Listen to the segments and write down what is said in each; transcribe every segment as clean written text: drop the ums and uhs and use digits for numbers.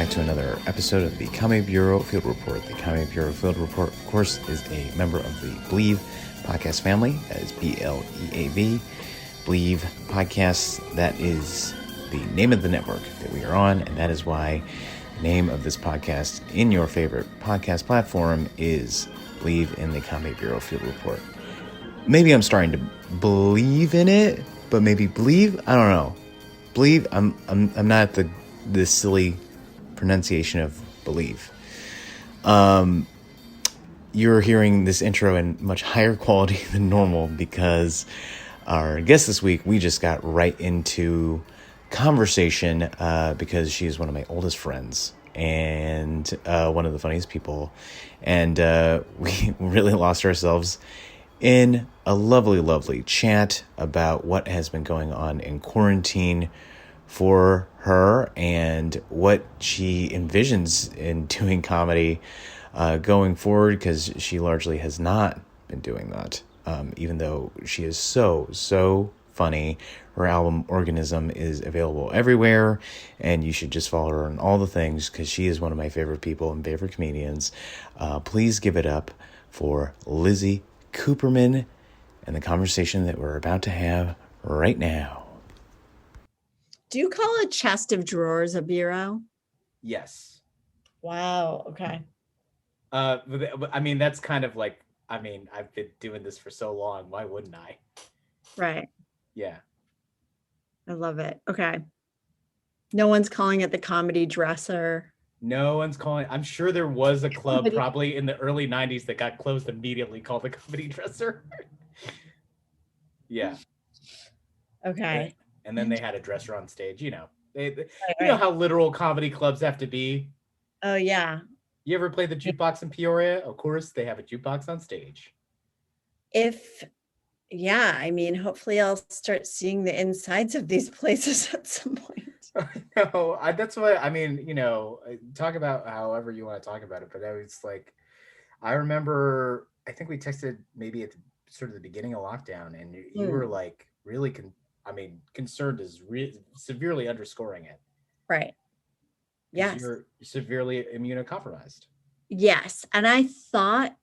back to another episode of the Comedy Bureau Field Report. The Comedy Bureau Field Report, of course, is a member of the Believe podcast family. That is BLEAV. Believe Podcasts, that is the name of the network that we are on, and that is why the name of this podcast in your favorite podcast platform is Believe in the Comedy Bureau Field Report. Maybe I'm starting to believe in it, but maybe believe, I don't know. Believe, I'm not the silly pronunciation of believe. You're hearing this intro in much higher quality than normal because our guest this week, we just got right into conversation because she is one of my oldest friends and one of the funniest people. And we really lost ourselves in a lovely, lovely chat about what has been going on in quarantine for her and what she envisions in doing comedy going forward, because she largely has not been doing that, even though she is so funny. Her album Organism is available everywhere, and you should just follow her on all the things because she is one of my favorite people and favorite comedians. Please give it up for Lizzie Cooperman and the conversation that we're about to have right now. Do you call a chest of drawers a bureau? Yes. Wow. Okay. I mean, that's kind of like, I mean, I've been doing this for so long. Why wouldn't I? Right. Yeah. I love it. Okay. No one's calling it the comedy dresser. No one's calling. I'm sure there was a club probably in the early 90s that got closed immediately called the Comedy Dresser. Yeah. Okay. And then they had a dresser on stage. You know, you know how literal comedy clubs have to be. Oh, yeah. You ever play the jukebox in Peoria? Of course, they have a jukebox on stage. Yeah, I mean, hopefully I'll start seeing the insides of these places at some point. No, that's what I mean. You know, talk about however you want to talk about it, but I was like, I remember, I think we texted maybe at sort of the beginning of lockdown, and you were like really, concerned is severely underscoring it. Right. Yes. You're severely immunocompromised. Yes. And I thought,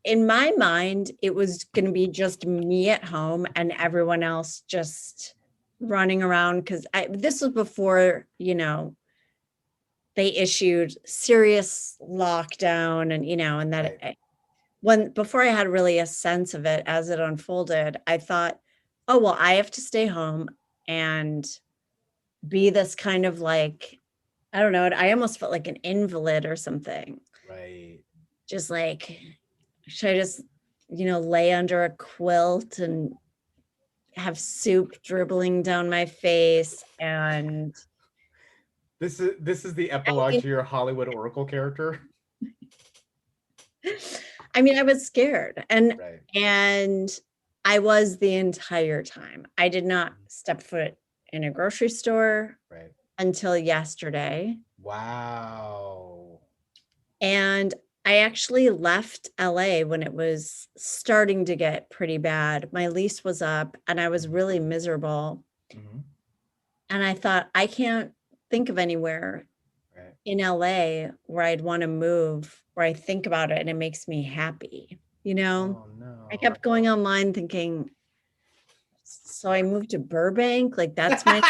in my mind, it was going to be just me at home and everyone else just running around, because this was before, you know, they issued serious lockdown and, you know, and that before I had really a sense of it as it unfolded, I thought, oh, well, I have to stay home and be this kind of like, I don't know, I almost felt like an invalid or something. Right. Just like, should I just, you know, lay under a quilt and have soup dribbling down my face? And this is the epilogue to your Hollywood Oracle character. I mean, I was scared, and I was the entire time. I did not step foot in a grocery store until yesterday. Wow. And I actually left LA when it was starting to get pretty bad. My lease was up and I was really miserable. Mm-hmm. And I thought, I can't think of anywhere in LA where I'd want to move, where I think about it and it makes me happy. You know, I kept going online thinking, so I moved to Burbank. Like that's my,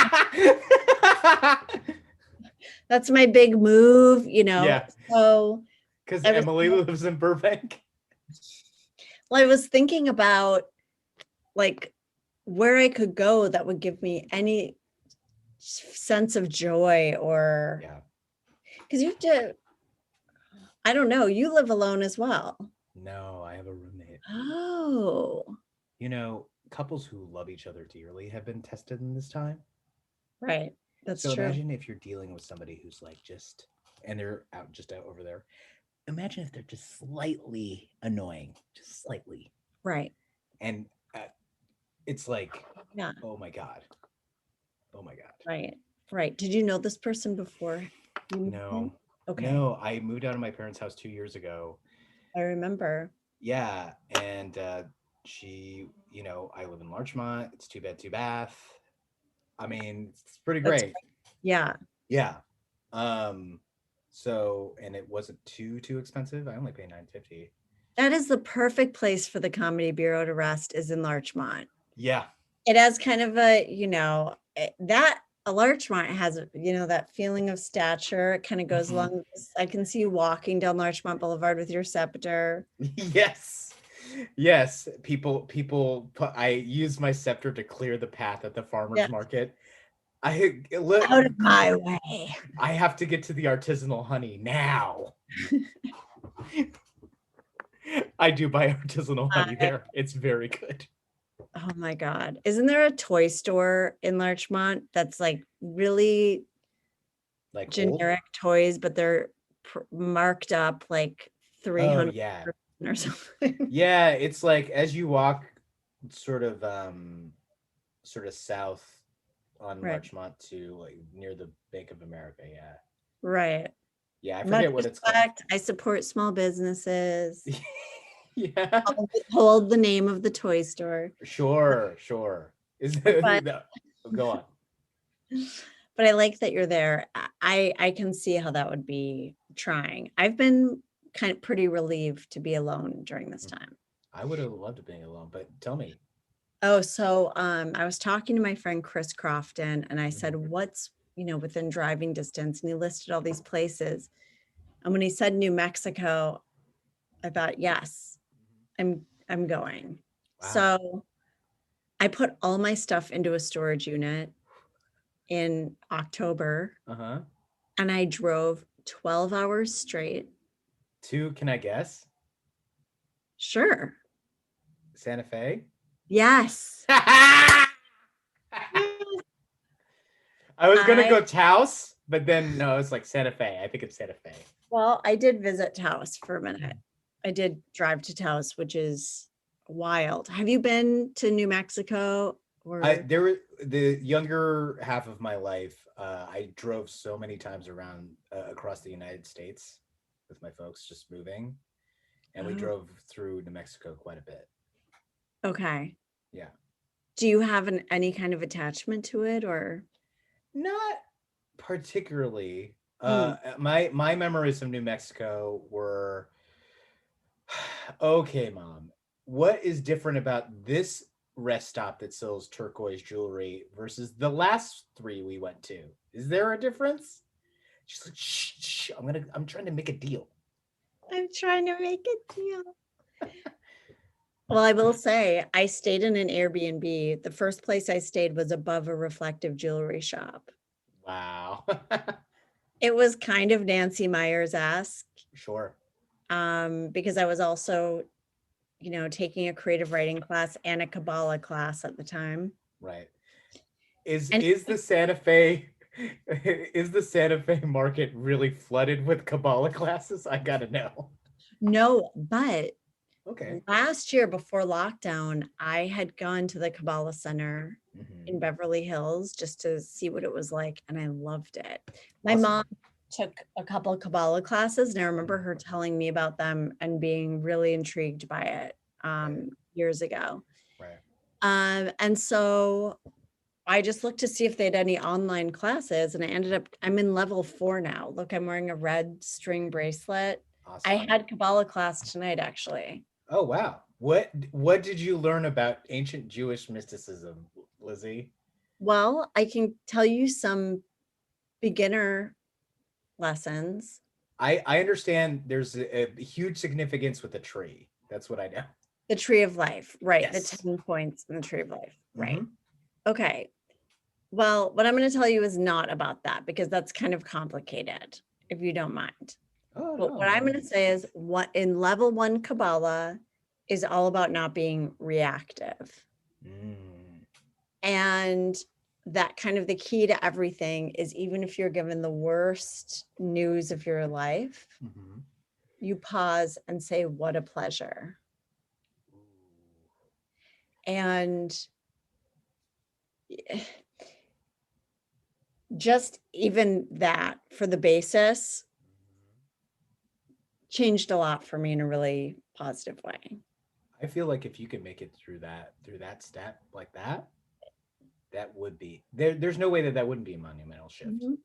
that's my big move, you know? Yeah. So, because Emily lives in Burbank. Well, I was thinking about like where I could go that would give me any sense of joy, or because you have to, I don't know, you live alone as well. No, I have a roommate. Oh. You know, couples who love each other dearly have been tested in this time. Right. That's so true. Imagine if you're dealing with somebody who's like and they're out over there. Imagine if they're just slightly annoying, just slightly. Right. And it's like, oh my God. Oh my God. Right. Right. Did you know this person before? No. Okay. No, I moved out of my parents' house 2 years ago. I remember. Yeah. And she, you know, I live in Larchmont. It's 2 bed, 2 bath. I mean, it's pretty great. Yeah. Yeah. So, and it wasn't too expensive. I only paid $9.50. That is the perfect place for the Comedy Bureau to rest, is in Larchmont. Yeah. It has kind of a, that a Larchmont has, that feeling of stature. It kind of goes Mhm. along with this. I can see you walking down Larchmont Boulevard with your scepter. Yes. Yes. I use my scepter to clear the path at the farmer's Yeah. market. Out of my way. I have to get to the artisanal honey now. I do buy artisanal honey there. It's very good. Oh my God. Isn't there a toy store in Larchmont that's like really Like old? generic toys, but they're marked up like Oh 300 yeah. or something? Yeah, it's like as you walk sort of south on Right. Larchmont to like near the Bank of America. Yeah. Right. Yeah, I Much forget what it's called. respect. I support small businesses. Yeah. I'll withhold the name of the toy store. Sure. Is But- go on. But I like that you're there. I can see how that would be trying. I've been kind of pretty relieved to be alone during this time. I would have loved being alone, but tell me. Oh, so I was talking to my friend Chris Crofton, and I said, Mhm. what's, within driving distance? And he listed all these places. And when he said New Mexico, I thought, yes, I'm going. Wow. So I put all my stuff into a storage unit in October, Uh-huh. and I drove 12 hours straight. Can I guess? Sure. Santa Fe? Yes. I was gonna go Taos, but then no, it's like Santa Fe. I think it's Santa Fe. Well, I did visit Taos for a minute. I did drive to Taos, which is wild. Have you been to New Mexico? Or The younger half of my life, I drove so many times around across the United States with my folks just moving, and we Oh. drove through New Mexico quite a bit. Okay. Yeah. Do you have any kind of attachment to it, or? Not particularly. Mm. My memories of New Mexico were okay, Mom. What is different about this rest stop that sells turquoise jewelry versus the last 3 we went to? Is there a difference? She's like, shh, I'm trying to make a deal. I'm trying to make a deal. Well, I will say I stayed in an Airbnb. The first place I stayed was above a reflective jewelry shop. Wow. It was kind of Nancy Myers-esque, Sure. because I was also, taking a creative writing class and a Kabbalah class at the time. Right. Is And- the Santa Fe is the Santa Fe market really flooded with Kabbalah classes? I gotta know. No, but Okay. last year before lockdown, I had gone to the Kabbalah Center Mhm. in Beverly Hills just to see what it was like, and I loved it. My Awesome. mom took a couple of Kabbalah classes, and I remember her telling me about them and being really intrigued by it years ago. Right. And so I just looked to see if they had any online classes, and I'm in level 4 now. Look, I'm wearing a red string bracelet. Awesome. I had Kabbalah class tonight, actually. Oh wow. What did you learn about ancient Jewish mysticism, Lizzie? Well, I can tell you some beginner lessons. I understand there's a huge significance with the tree. That's what I know. The tree of life, right? Yes. The 10 points in the tree of life, right? Mhm. Okay. Well, what I'm going to tell you is not about that, because that's kind of complicated, if you don't mind. Oh, But no, what I'm no. going to say is, what in level 1 Kabbalah is all about not being reactive. Mm. And that kind of the key to everything is, even if you're given the worst news of your life, Mhm. you pause and say, what a pleasure. And just even that, for the basis, changed a lot for me in a really positive way. I feel like if you can make it through that step like that, that would be there's no way that wouldn't be a monumental shift. Mhm.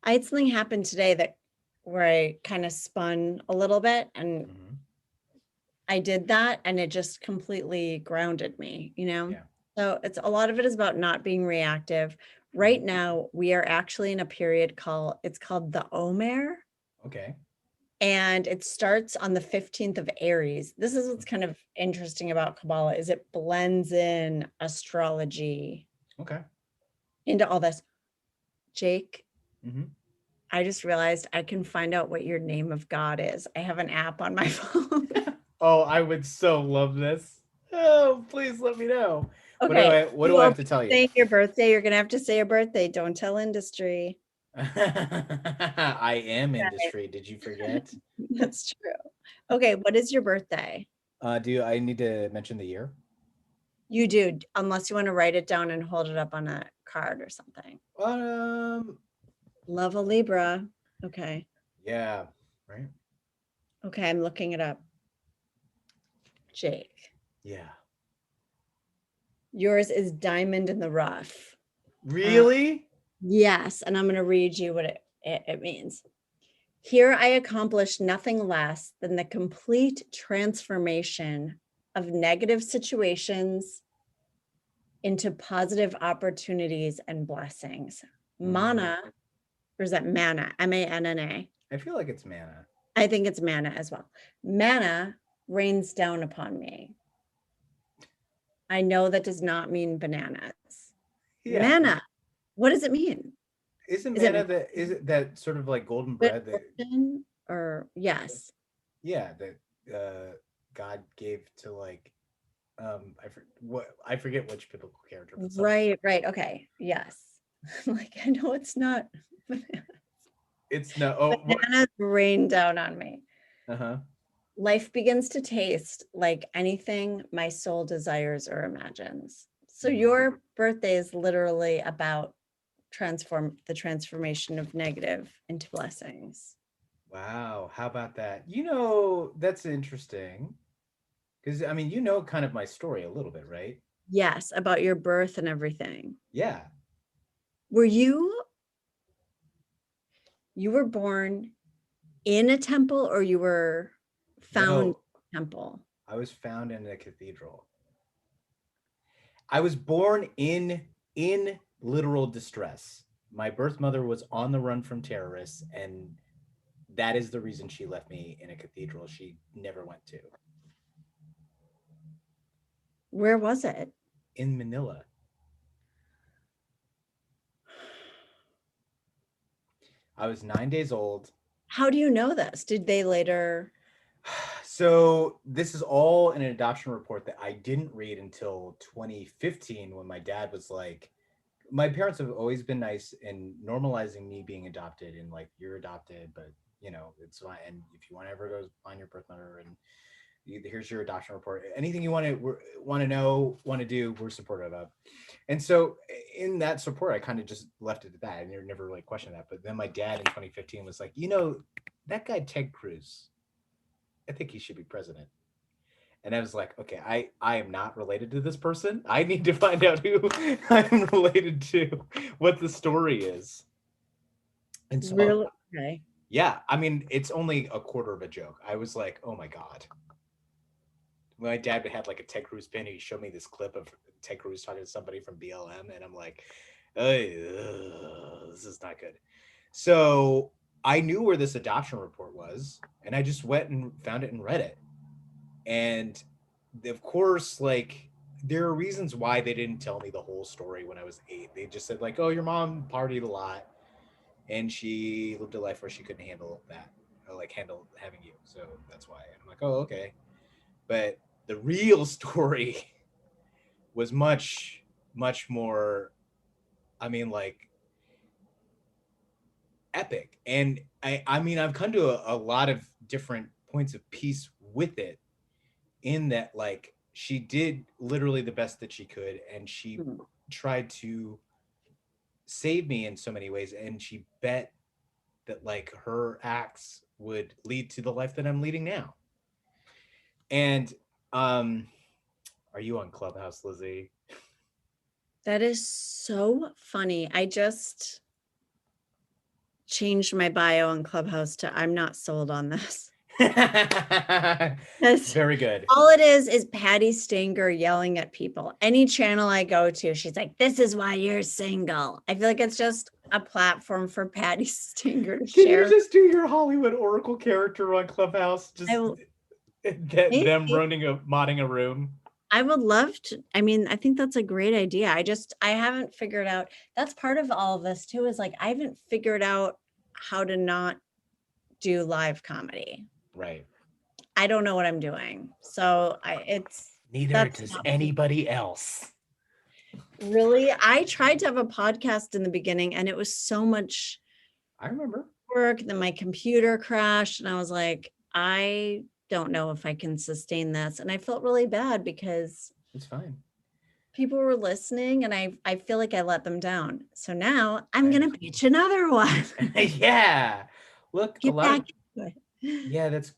I had something happen today that where I kind of spun a little bit, and Mhm. I did that, and it just completely grounded me, Yeah. So it's a lot of it is about not being reactive. Right Mhm. now, we are actually in a period called the Omer, Okay. and it starts on the 15th of Aries. This is what's kind of interesting about Kabbalah is it blends in astrology Okay. into all this. Jake, Hmm. I just realized I can find out what your name of God is. I have an app on my phone. Oh, I would so love this. Oh, please let me know. Okay, What you do I have open to tell you? saying your birthday. You're gonna have to say your birthday. Don't tell industry. I am Right. industry. Did you forget? That's true. Okay, what is your birthday? Do I need to mention the year? You do, unless you want to write it down and hold it up on a card or something. Um, Love a Libra. Okay. yeah, right. Okay, I'm looking it up. Jake. Yeah. Yours is Diamond in the Rough. Really? Yes, and I'm going to read you what it means. Here I accomplished nothing less than the complete transformation of negative situations into positive opportunities and blessings. Mm, Mana, or is that manna? Manna. I feel like it's mana. I think it's manna as well. Manna rains down upon me. I know that does not mean bananas. Yeah. Manna, what does it mean? Isn't Is it mana that is it that sort of like golden good bread that fortune or yes? yeah that God gave to like I forget which biblical character, but some Right. Okay. Yes. Like I know it's not it's no oh what bananas rain down on me. uh-huh. Life begins to taste like anything my soul desires or imagines. So Mhm. your birthday is literally about the transformation of negative into blessings. Wow, how about that? That's interesting. Because I mean, kind of my story a little bit, right? Yes, about your birth and everything. Yeah. Were you were born in a temple or you were found No, in a temple? I was found in a cathedral. I was born in literal distress. My birth mother was on the run from terrorists, and that is the reason she left me in a cathedral she never went to. Where was it? In Manila. I was 9 days old. How do you know this? Did they later? So this is all in an adoption report that I didn't read until 2015 when my dad was like, my parents have always been nice in normalizing me being adopted and like you're adopted, but it's fine. And if you want to ever go find your birth mother and here's your adoption report, anything you want to know, want to do, we're supportive of. And so in that support, I kind of just left it at that. I never really questioned that. But then my dad in 2015 was like, that guy Ted Cruz, I think he should be president. And I was like, okay, I am not related to this person. I need to find out who I'm related to, what the story is. And so, Really? Okay. yeah, I mean, it's only a quarter of a joke. I was like, oh my God. My dad had like a Ted Cruz pin. He showed me this clip of Ted Cruz talking to somebody from BLM. And I'm like, this is not good. So I knew where this adoption report was. And I just went and found it and read it. And of course, like there are reasons why they didn't tell me the whole story when I was 8. They just said like, "Oh, your mom partied a lot, and she lived a life where she couldn't handle that, or like handle having you." So that's why. And I'm like, "Oh, okay." But the real story was much, much more. I mean, like epic. And I mean, I've come to a lot of different points of peace with it in that like she did literally the best that she could and she Hmm. tried to save me in so many ways and she bet that like her acts would lead to the life that I'm leading now. And um are you on Clubhouse, Lizzie? That is so funny. I just changed my bio on Clubhouse to I'm not sold on this. Very good. All it is Patty Stanger yelling at people. Any channel I go to, she's like, "This is why you're single." I feel like it's just a platform for Patty Stanger to Can share. you just do your Hollywood Oracle character on Clubhouse? Just them modding a room. I would love to. I mean, I think that's a great idea. I haven't figured out. That's part of all of this too, is like, I haven't figured out how to not do live comedy. Right. I don't know what I'm doing. So neither does anybody else. Really, I tried to have a podcast in the beginning and it was so much. I remember work. Then my computer crashed and I was like, I don't know if I can sustain this. And I felt really bad because it's fine. People were listening and I feel like I let them down. So now I'm going to pitch another one. Yeah. Look, Get back into it. Yeah, that's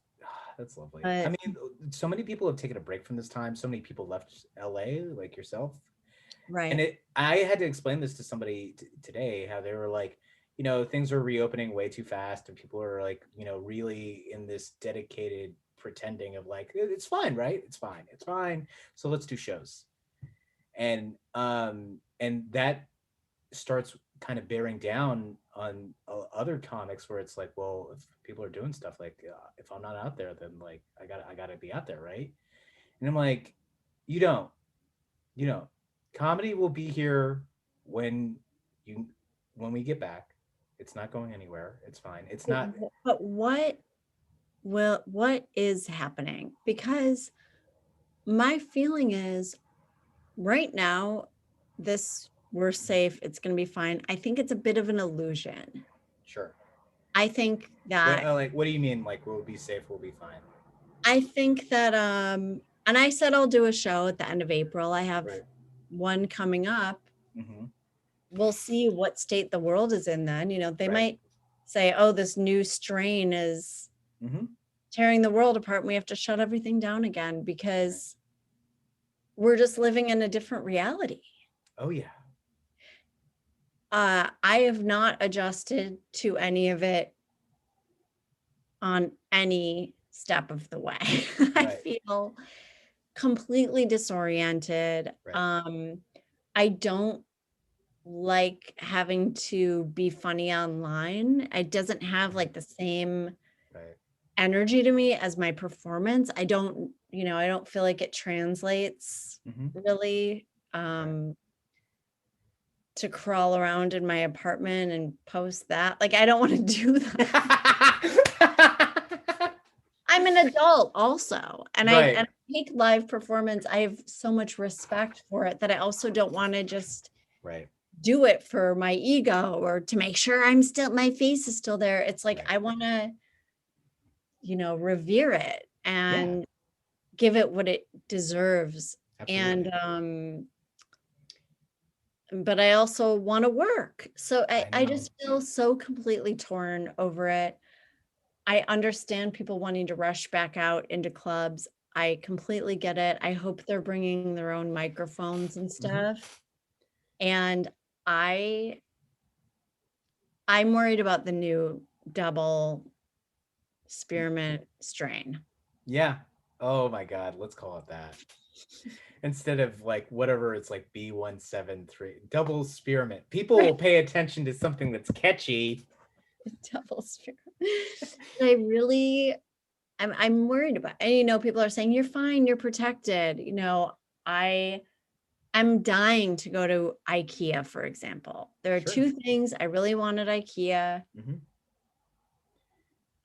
lovely. But, I mean, so many people have taken a break from this time. So many people left LA, like yourself. Right. And I had to explain this to somebody today, how they were like, you know, things are reopening way too fast and people are like, you know, really in this dedicated pretending of like, it's fine, right? It's fine. So let's do shows. And that starts kind of bearing down on other comics where it's like, well, if people are doing stuff like, if I'm not out there, then like, I gotta be out there. Right. And I'm like, you don't. Comedy will be here when we get back. It's not going anywhere. It's fine. It's not. But what is happening? Because my feeling is right now, we're safe. It's going to be fine. I think it's a bit of an illusion. Sure. I think that. What do you mean? Like, we'll be safe. We'll be fine. I think that, and I said I'll do a show at the end of April. I have one coming up. Mm-hmm. We'll see what state the world is in then. You know, they might say, oh, this new strain is tearing the world apart and we have to shut everything down again because we're just living in a different reality. Oh, yeah. I have not adjusted to any of it on any step of the way. I feel completely disoriented. I don't like having to be funny online. It doesn't have like the same energy to me as my performance. I don't feel like it translates really to crawl around in my apartment and post that. Like, I don't want to do that. I'm an adult also. And I take live performance. I have so much respect for it that I also don't want to just do it for my ego or to make sure my face is still there. It's like, I want to, revere it and give it what it deserves. Absolutely. And, but I also want to work. So I just feel so completely torn over it. I understand people wanting to rush back out into clubs. I completely get it. I hope they're bringing their own microphones and stuff. And I'm worried about the new double spearmint strain. Yeah. Oh my God. Let's call it that. Instead of like whatever, it's like B173 double spearmint. People will pay attention to something that's catchy. Double spearmint. I'm worried about it. And people are saying you're fine, you're protected. I'm dying to go to IKEA, for example. There are two things I really want at IKEA.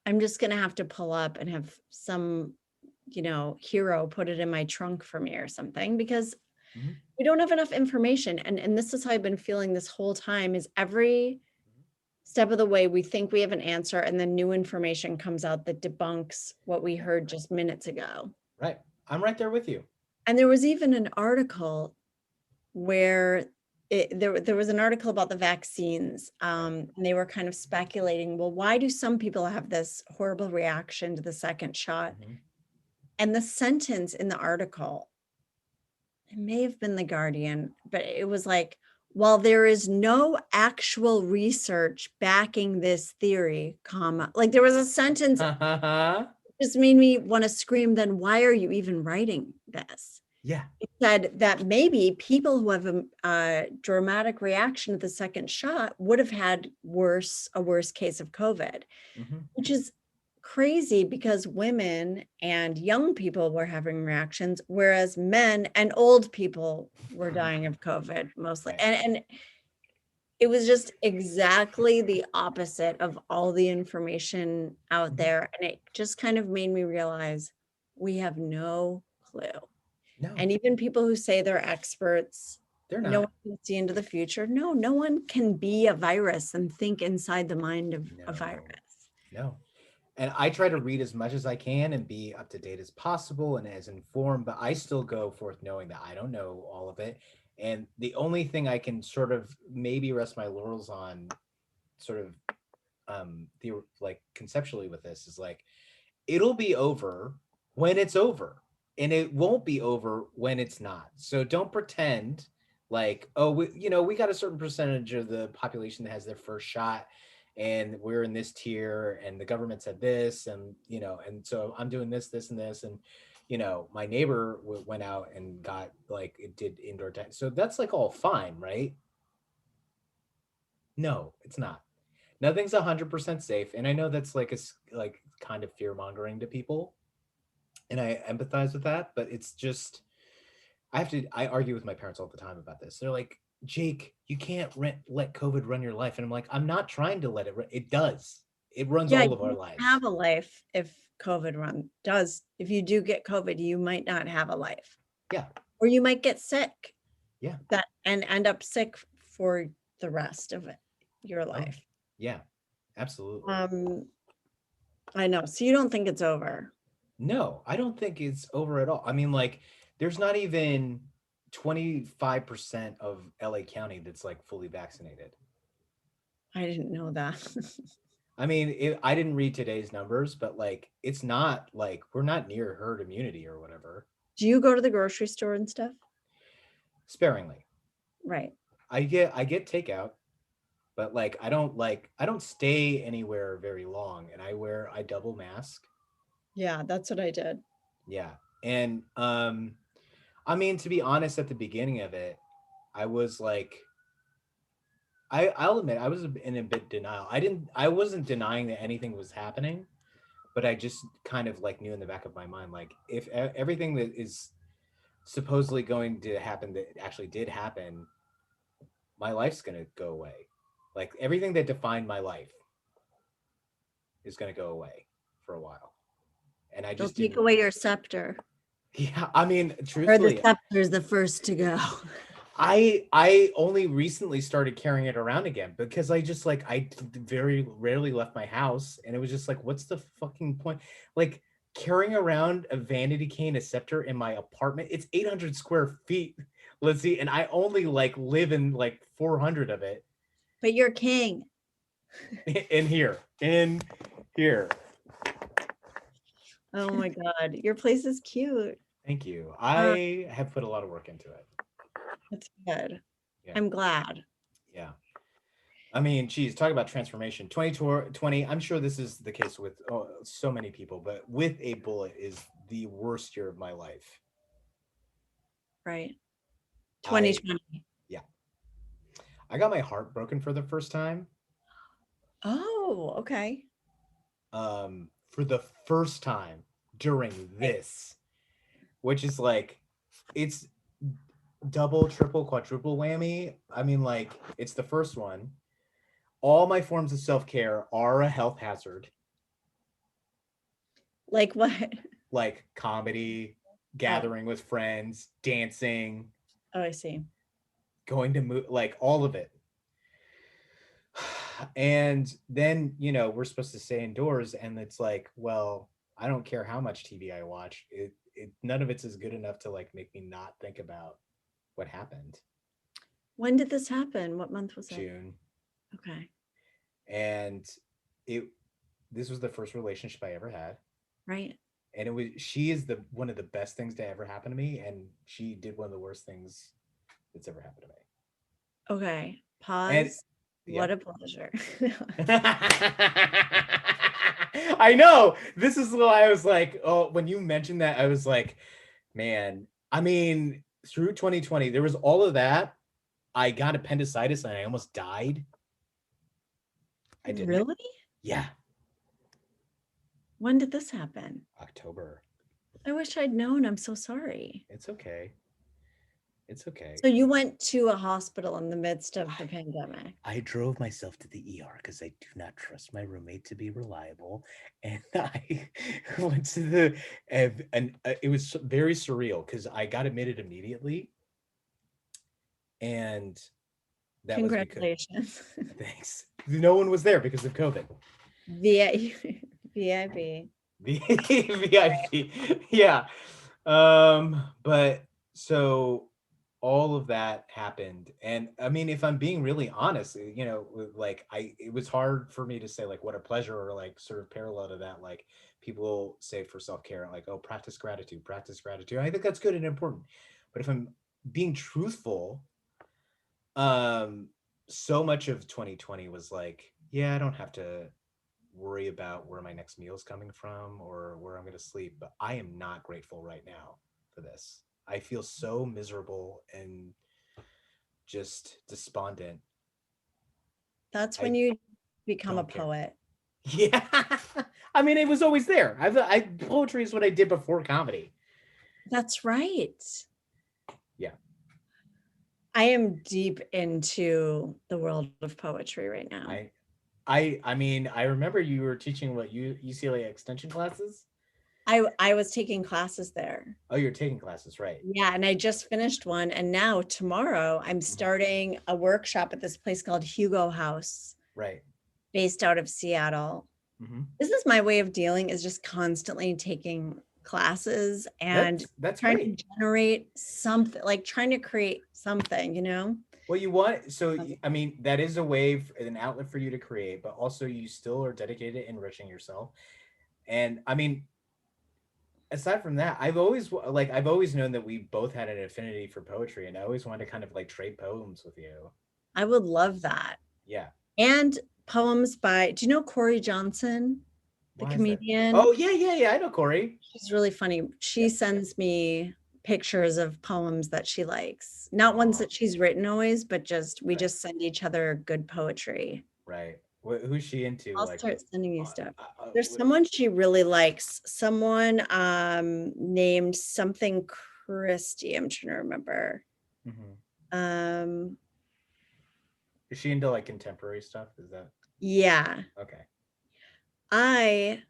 I'm just gonna have to pull up and have some hero put it in my trunk for me or something because we don't have enough information. And this is how I've been feeling this whole time is every step of the way we think we have an answer and then new information comes out that debunks what we heard just minutes ago. Right. I'm right there with you. And there was even an article where there was an article about the vaccines. And they were kind of speculating, well, why do some people have this horrible reaction to the second shot? And the sentence in the article, it may have been The Guardian, but it was like, while there is no actual research backing this theory, comma, like there was a sentence that just made me want to scream, then why are you even writing this? Yeah. It said that maybe people who have a dramatic reaction to the second shot would have had a worse case of COVID, which is crazy because women and young people were having reactions, whereas men and old people were dying of COVID mostly. Right. And it was just exactly the opposite of all the information out there. And it just kind of made me realize we have no clue. No, And even people who say they're experts, they're no not. one can see into the future. No, no one can be a virus and think inside the mind of a No, virus. no. And I try to read as much as I can and be up to date as possible and as informed, but I still go forth knowing that I don't know all of it. And the only thing I can sort of maybe rest my laurels on, sort of the like conceptually with this, is like it'll be over when it's over, and it won't be over when it's not. So don't pretend like, oh, we got a certain percentage of the population that has their first shot, and we're in this tier, and the government said this, and and so I'm doing this and this, and my neighbor went out and got, like, it did indoor time, so that's like all fine, right? No, it's not. Nothing's 100% safe, and I know that's like like kind of fear mongering to people, and I empathize with that, but it's just I argue with my parents all the time about this. They're like, Jake, you can't let COVID run your life. And I'm like, I'm not trying to let it run. It does. It runs Yeah, all you of our don't lives. have a life if COVID if you do get COVID, you might not have a life. Yeah. Or you might get sick Yeah. and end up sick for the rest of your Oh, life. yeah, absolutely. I know. So you don't think it's over? No, I don't think it's over at all. I mean, like, there's not even 25% of LA County that's like fully vaccinated. I didn't know that. I mean, I didn't read today's numbers, but like, it's not like we're not near herd immunity or whatever. Do you go to the grocery store and stuff? Sparingly. Right. I get takeout, but like I don't stay anywhere very long, and I double mask. Yeah, that's what I did. Yeah. And I mean, to be honest, at the beginning of it, I was like, I'll admit I was in a bit denial. I wasn't denying that anything was happening, but I just kind of like knew in the back of my mind, like, if everything that is supposedly going to happen that actually did happen, my life's going to go away. Like, everything that defined my life is going to go away for a while. And I They'll just take didn't. away your scepter. Yeah, I mean, Or the truthfully, scepter is the first to go. I only recently started carrying it around again, because I just, like, I very rarely left my house, and it was just like, what's the fucking point? Like, carrying around a vanity cane, a scepter in my apartment. It's 800 square feet, Lizzie, and I only like live in like 400 of it. But you're king. In here. Oh my God. Your place is cute. Thank you. I have put a lot of work into it. That's good. Yeah. I'm glad. Yeah. I mean, geez, talk about transformation. 2020, I'm sure this is the case with so many people, but with a bullet is the worst year of my life. Right. I 2020. Yeah. I got my heart broken for the first time. Oh, okay. For the first time during this, which is like, it's double, triple, quadruple whammy. I mean, like, it's the first one. All my forms of self-care are a health hazard. Like what? Like comedy, gathering with friends, dancing, Oh, I see. going to move, like, all of it. And then, we're supposed to stay indoors, and it's like, well, I don't care how much TV I watch. None of it's as good enough to like make me not think about what happened. When did this happen? What month was it? June. Okay. And this was the first relationship I ever had. Right. And she is one of the best things to ever happen to me, and she did one of the worst things that's ever happened to me. Okay. And Pause. yeah. What a pleasure. I know. This is why I was like, oh, when you mentioned that, I was like, man, I mean, through 2020, there was all of that. I got appendicitis and I almost died. I didn't. Really? Yeah, When did this happen? October. I wish I'd known. I'm so sorry. It's okay. It's okay. So you went to a hospital in the midst of the pandemic. I drove myself to the ER because I do not trust my roommate to be reliable, and I went to the and it was very surreal because I got admitted immediately, and that was because Congratulations. thanks. No one was there because of COVID. VIP. VIP. Yeah. But so all of that happened. And I mean, if I'm being really honest, like it was hard for me to say like what a pleasure or like sort of parallel to that, like people say for self-care, like, oh, practice gratitude, practice gratitude. I think that's good and important. But if I'm being truthful, so much of 2020 was like, yeah, I don't have to worry about where my next meal is coming from or where I'm going to sleep, but I am not grateful right now for this. I feel so miserable and just despondent. That's I when you become a don't care. poet. Yeah. I mean, it was always there. Poetry is what I did before comedy. That's right. Yeah. I am deep into the world of poetry right now. I mean, I remember you were teaching what UCLA extension classes. I was taking classes there. Oh, you're taking classes, right? Yeah, and I just finished one, and now tomorrow I'm starting a workshop at this place called Hugo House, Right. based out of Seattle. Mm-hmm. This is my way of dealing, is just constantly taking classes and That's trying great. to generate something, like trying to create something, you know? Well, you want, so I mean, that is a way, an outlet for you to create, but also you still are dedicated to enriching yourself. And I mean, aside from that, I've always known that we both had an affinity for poetry, and I always wanted to kind of like trade poems with you. I would love that. Yeah. And poems by, do you know Corey Johnson, the Why is that? comedian? Oh, yeah. I know Corey. She's really funny. She sends me pictures of poems that she likes. Not ones that she's written always, but just we just send each other good poetry. Right. Who's she into? I'll Like, start sending you stuff. There's someone she really likes. Someone named something Christie. I'm trying to remember. is she into like contemporary stuff? Is that? Yeah. Okay. I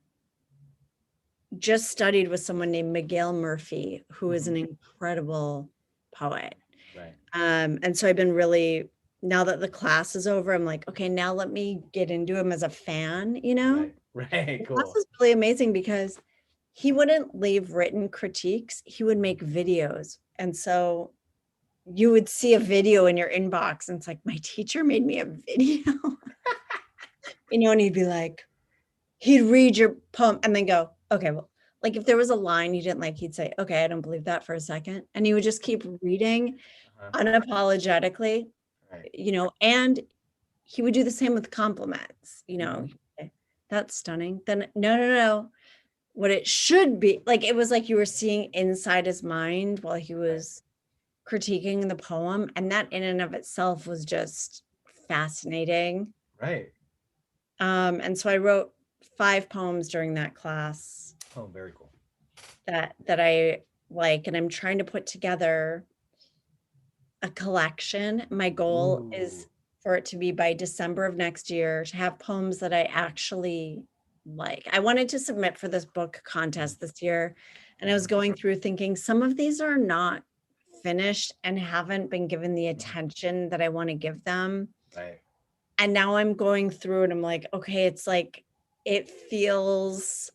just studied with someone named Miguel Murphy, who is an incredible poet. Right. And so I've been really, now that the class is over, I'm like, okay, now let me get into him as a fan, you know? Right. Cool. The class is really amazing because he wouldn't leave written critiques. He would make videos. And so you would see a video in your inbox and it's like, my teacher made me a video. You know, and he'd be like, he'd read your poem and then go, okay, well, like if there was a line you didn't like, he'd say, okay, I don't believe that for a second. And he would just keep reading unapologetically, you know, and he would do the same with compliments, you know, that's stunning. Then no. What it should be, like, it was like you were seeing inside his mind while he was critiquing the poem. And that in and of itself was just fascinating. Right. And so I wrote 5 poems during that class. Oh, very cool. That I like, and I'm trying to put together a collection. My goal is for it to be by December of next year to have poems that I actually like. I wanted to submit for this book contest this year, and I was going through thinking some of these are not finished and haven't been given the attention that I want to give them. Right. And now I'm going through and I'm like, okay, it's like, it feels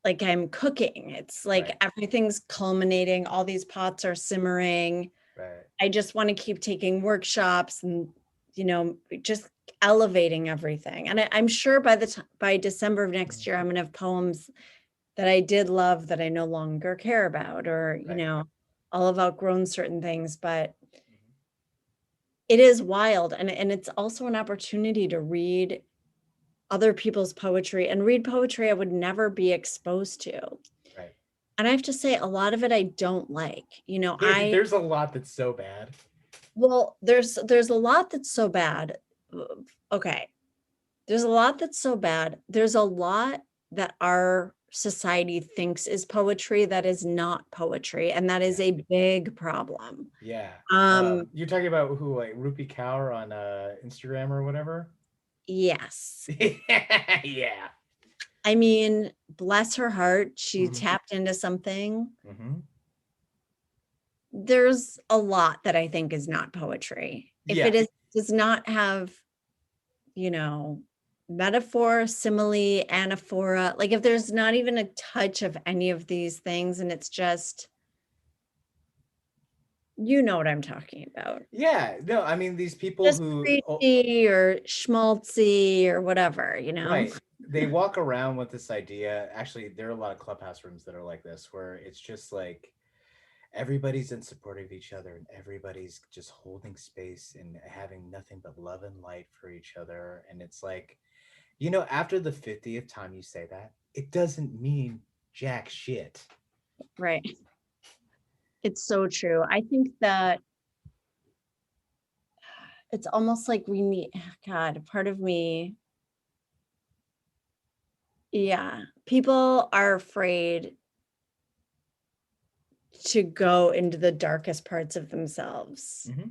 like I'm cooking. It's like everything's culminating. All these pots are simmering. Right. I just want to keep taking workshops and, you know, just elevating everything. And I'm sure by December of next year, I'm going to have poems that I did love that I no longer care about, or, you know, I'll have outgrown certain things, but it is wild. And it's also an opportunity to read other people's poetry and read poetry I would never be exposed to. Right. And I have to say, a lot of it I don't like. There's a lot that's so bad. Well, there's a lot that's so bad. Okay. There's a lot that's so bad. There's a lot that our society thinks is poetry that is not poetry, and that is a big problem. Yeah. Um, You're talking about who, like Rupi Kaur on Instagram or whatever? yes. Yeah. I mean, bless her heart, she Mhm. tapped into something. Mm-hmm. There's a lot that I think is not poetry. If Yeah. it does not have, metaphor, simile, anaphora, like if there's not even a touch of any of these things and it's just, you know what I'm talking about. Yeah. No, I mean, these people Just who preachy or schmaltzy or whatever, right. They walk around with this idea. Actually, there are a lot of clubhouse rooms that are like this, where it's just like everybody's in support of each other and everybody's just holding space and having nothing but love and light for each other. And it's like, after the 50th time you say that, it doesn't mean jack shit. Right. It's so true. I think that it's almost like we need, God, part of me. Yeah. People are afraid to go into the darkest parts of themselves. Mm-hmm.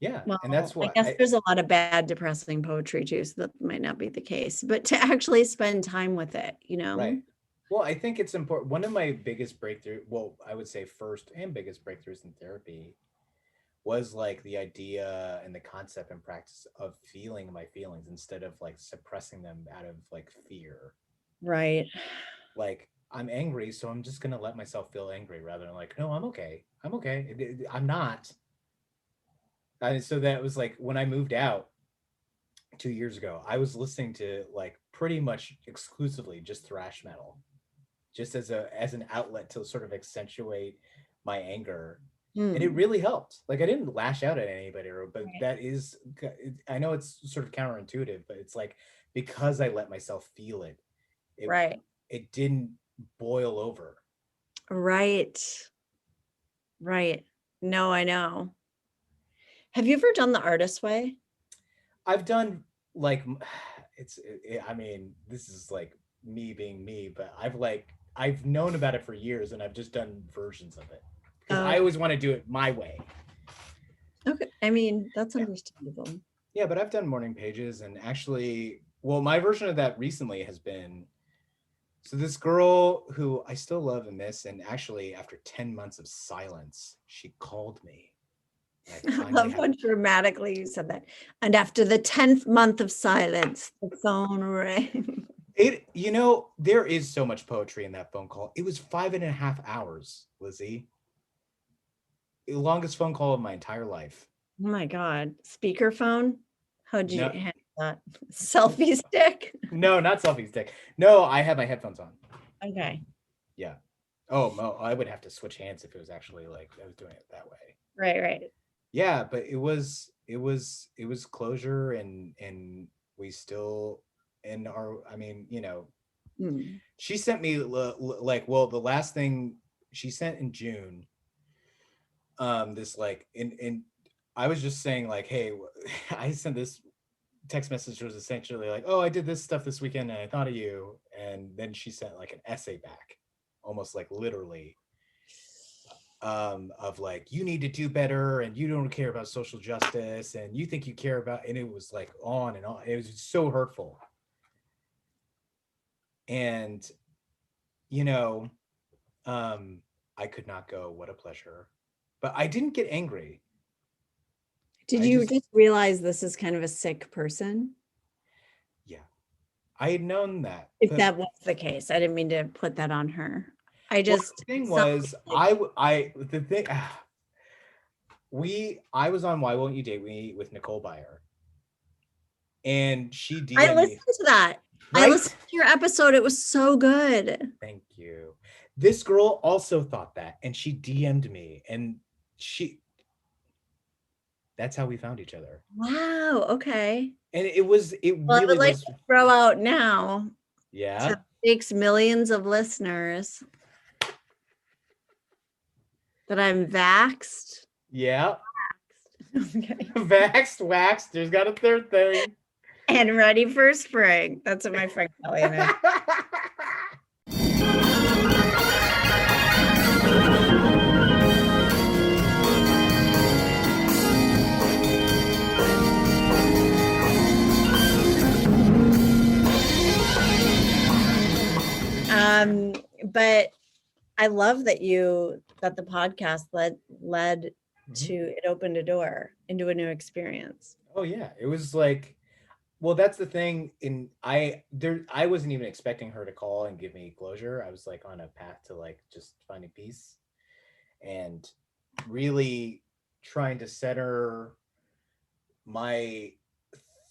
Yeah. Well, and that's what I guess there's a lot of bad, depressing poetry too, so that might not be the case, but to actually spend time with it, Right. Well, I think it's important. One of my biggest breakthrough, well, I would say first and biggest breakthroughs in therapy was like the idea and the concept and practice of feeling my feelings instead of like suppressing them out of like fear. Right. Like, I'm angry, so I'm just going to let myself feel angry rather than like, no, I'm okay. I'm okay. I'm not. And so that was like when I moved out 2 years ago, I was listening to like pretty much exclusively just thrash metal, just as an outlet to sort of accentuate my anger. And it really helped. Like, I didn't lash out at anybody, but that is, I know it's sort of counterintuitive, but it's like, because I let myself feel it, Right. It didn't boil over. Right. Right. No, I know. Have you ever done the artist way? I've done like, I mean, this is like me being me, but I've known about it for years and I've just done versions of it because I always want to do it my way. Okay. I mean, that's understandable. Yeah, but I've done morning pages, and actually, well, my version of that recently has been, so this girl who I still love and miss, and actually after 10 months of silence, she called me. I love how dramatically you said that. And after the 10th month of silence, the phone rang. There is so much poetry in that phone call. It was 5.5 hours, Lizzie. The longest phone call of my entire life. Oh my God. Speakerphone? How'd you handle that? Selfie stick? No, not selfie stick. No, I had my headphones on. Okay. Yeah. Oh, I would have to switch hands if it was actually like I was doing it that way. Right. Yeah, but it was closure, and we still in our, I mean, she sent me like, well, the last thing she sent in June, this like in I was just saying like, hey, I sent this text message was essentially like, oh, I did this stuff this weekend and I thought of you. And then she sent like an essay back, almost like literally, of like, you need to do better and you don't care about social justice and you think you care about, and it was like on and on. It was so hurtful. And I could not go, what a pleasure. But I didn't get angry. Did you just realize this is kind of a sick person? Yeah, I had known that. If that was the case, I didn't mean to put that on her. I just, the thing was, I was on Why Won't You Date Me with Nicole Byer, and she DM'd me. I listened to that. Right? I listened to your episode. It was so good. Thank you. This girl also thought that, and she DM'd me, and That's how we found each other. Wow. Okay. And it Well, I really would like was. to throw out now Yeah. to Jake's millions of listeners that I'm vaxxed. Yeah. Okay. Vaxxed, waxed. There's got a third thing. And ready for spring. That's what my friend Kelly and I. But I love that the podcast led to, it opened a door into a new experience. Oh yeah, it was like, well, that's the thing. I wasn't even expecting her to call and give me closure. I was like on a path to like just finding peace and really trying to center my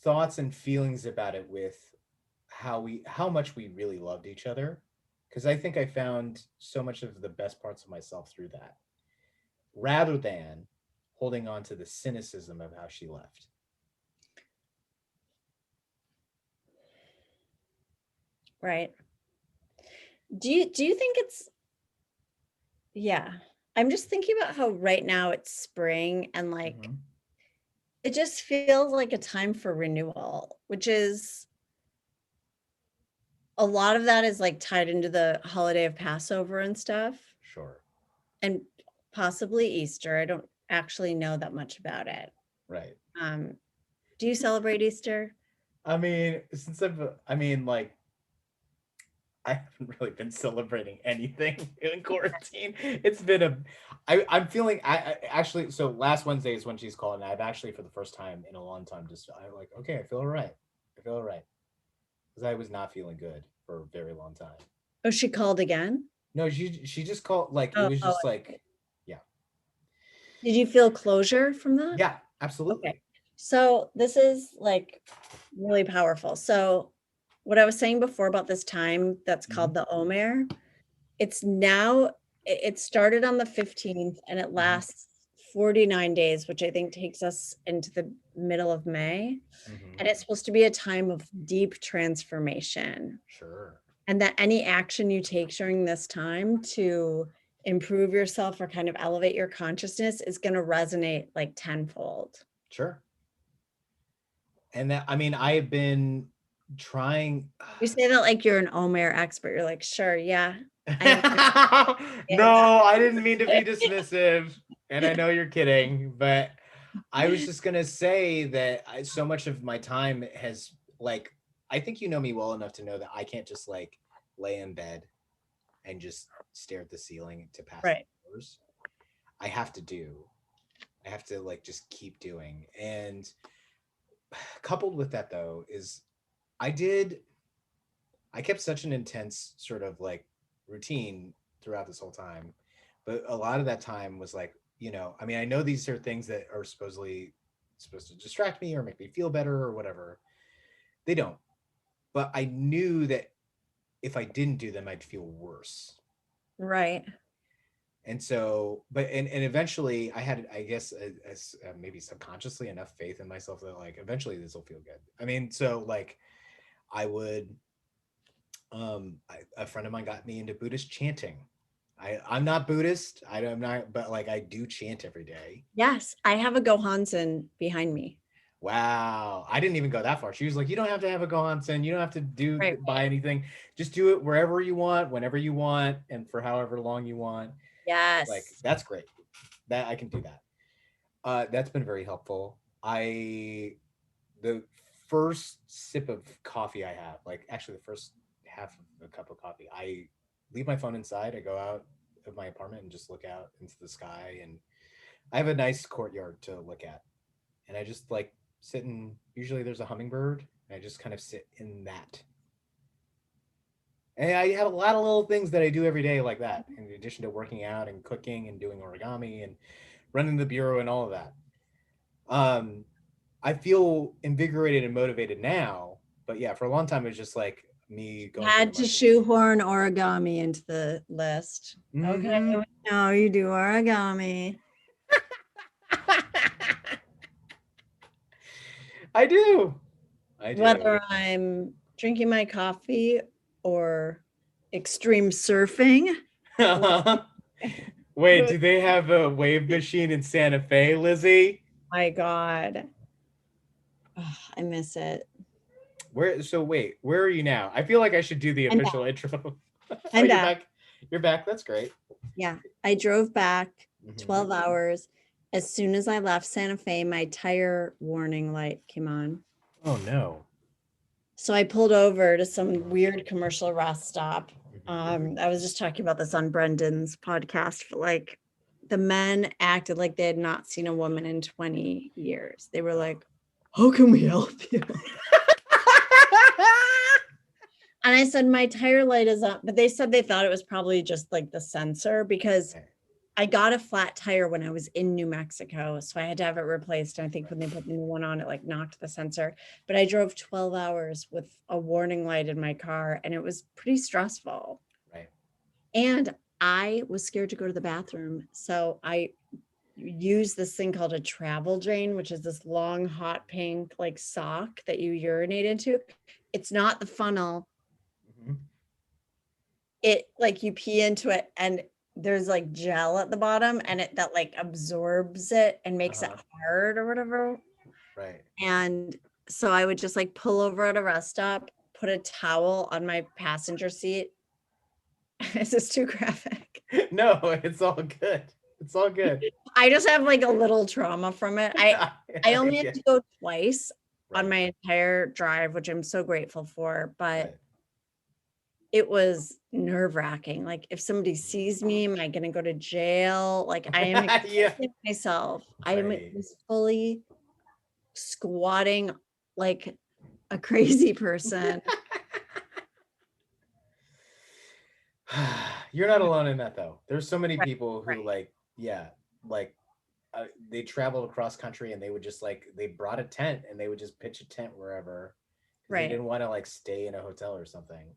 thoughts and feelings about it with how much we really loved each other, because I think I found so much of the best parts of myself through that, rather than holding on to the cynicism of how she left. Right. Do you think it's, yeah, I'm just thinking about how right now it's spring and like it just feels like a time for renewal, which is a lot of that is like tied into the holiday of Passover and stuff. Sure. And possibly Easter. I don't actually know that much about it. Right. Do you celebrate Easter? I mean, like, I haven't really been celebrating anything in quarantine. It's been I'm feeling, I actually, so last Wednesday is when she's calling. I've actually, for the first time in a long time, I'm like, okay, I feel all right. Because I was not feeling good for a very long time. Oh, she called again? No, she just called, like, it was just like, yeah. Did you feel closure from that? Yeah, absolutely. Okay. So this is like really powerful. So what I was saying before about this time that's called the Omer, it started on the 15th and it lasts 49 days, which I think takes us into the middle of May. And it's supposed to be a time of deep transformation. Sure. And that any action you take during this time to improve yourself or kind of elevate your consciousness is going to resonate like tenfold. Sure. And that, I mean, I have been trying. You say that like you're an Omer expert. You're like, sure, yeah. No, I didn't mean to be dismissive. And I know you're kidding, but I was just going to say that so much of my time has, like, I think you know me well enough to know that I can't just like lay in bed and just stare at the ceiling to pass hours. I have to like just keep doing. And coupled with that though is I kept such an intense sort of like routine throughout this whole time, but a lot of that time was like, I mean, I know these are things that are supposed to distract me or make me feel better or whatever. They don't. But I knew that if I didn't do them, I'd feel worse. Right. And so, and eventually I had, I guess, maybe subconsciously enough faith in myself that like, eventually this will feel good. I mean, so like I would, a friend of mine got me into Buddhist chanting. I'm not Buddhist. I'm not, but like I do chant every day. Yes. I have a Gohansen behind me. Wow. I didn't even go that far. She was like, you don't have to have a Gohansen. You don't have to buy anything. Just do it wherever you want, whenever you want, and for however long you want. Yes. Like, that's great. That I can do that. That's been very helpful. The first sip of coffee I have, like actually the first half of a cup of coffee, I leave my phone inside. I go out of my apartment and just look out into the sky. And I have a nice courtyard to look at. And I just like sit in, usually there's a hummingbird. And I just kind of sit in that. And I have a lot of little things that I do every day like that, in addition to working out and cooking and doing origami and running the bureau and all of that. I feel invigorated and motivated now, but yeah, for a long time it was just like me going. Had to shoehorn origami into the list. Okay, no, you do origami. I do. I do. Whether I'm drinking my coffee or extreme surfing. Wait, do they have a wave machine in Santa Fe, Lizzie? My God. Oh, I miss it. Wait, where are you now? I feel like I should do the I'm official intro. Oh, I'm you're back. back. You're back. That's great. Yeah. I drove back Mhm. 12 hours. As soon as I left Santa Fe, my tire warning light came on. Oh no. So I pulled over to some weird commercial rest stop. I was just talking about this on Brendan's podcast, but like the men acted like they had not seen a woman in 20 years. They were like, how can we help you? And I said, my tire light is up. But they said they thought it was probably just like the sensor because I got a flat tire when I was in New Mexico. So I had to have it replaced. And I think when they put the new one on, it like knocked the sensor. But I drove 12 hours with a warning light in my car and it was pretty stressful. Right. And I was scared to go to the bathroom. So I used this thing called a travel drain, which is this long, hot pink like sock that you urinate into. It's not the funnel. Mhm. It like you pee into it and there's like gel at the bottom and it that like absorbs it and makes it hard or whatever. Right. And so I would just like pull over at a rest stop, put a towel on my passenger seat. Is this too graphic? No, it's all good. It's all good. I just have like a little trauma from it. I only Yeah. had to go twice on Right. my entire drive, which I'm so grateful for, but Right. it was nerve-wracking. Like if somebody sees me, am I going to go to jail? Like I am Yeah. exposing myself. I am Right. just fully squatting like a crazy person. You're not alone in that though. There's so many Right, people who right. like, yeah, like they traveled across country and they would just like they brought a tent and they would just pitch a tent wherever. 'Cause they Right. didn't want to like stay in a hotel or something.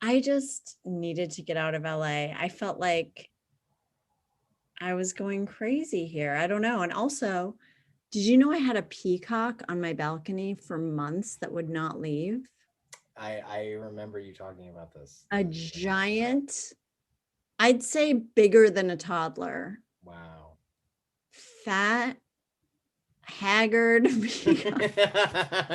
I just needed to get out of LA. I felt like I was going crazy here. I don't know. And also, did you know I had a peacock on my balcony for months that would not leave? I remember you talking about this. A giant, I'd say bigger than a toddler, Wow. fat, haggard peacock.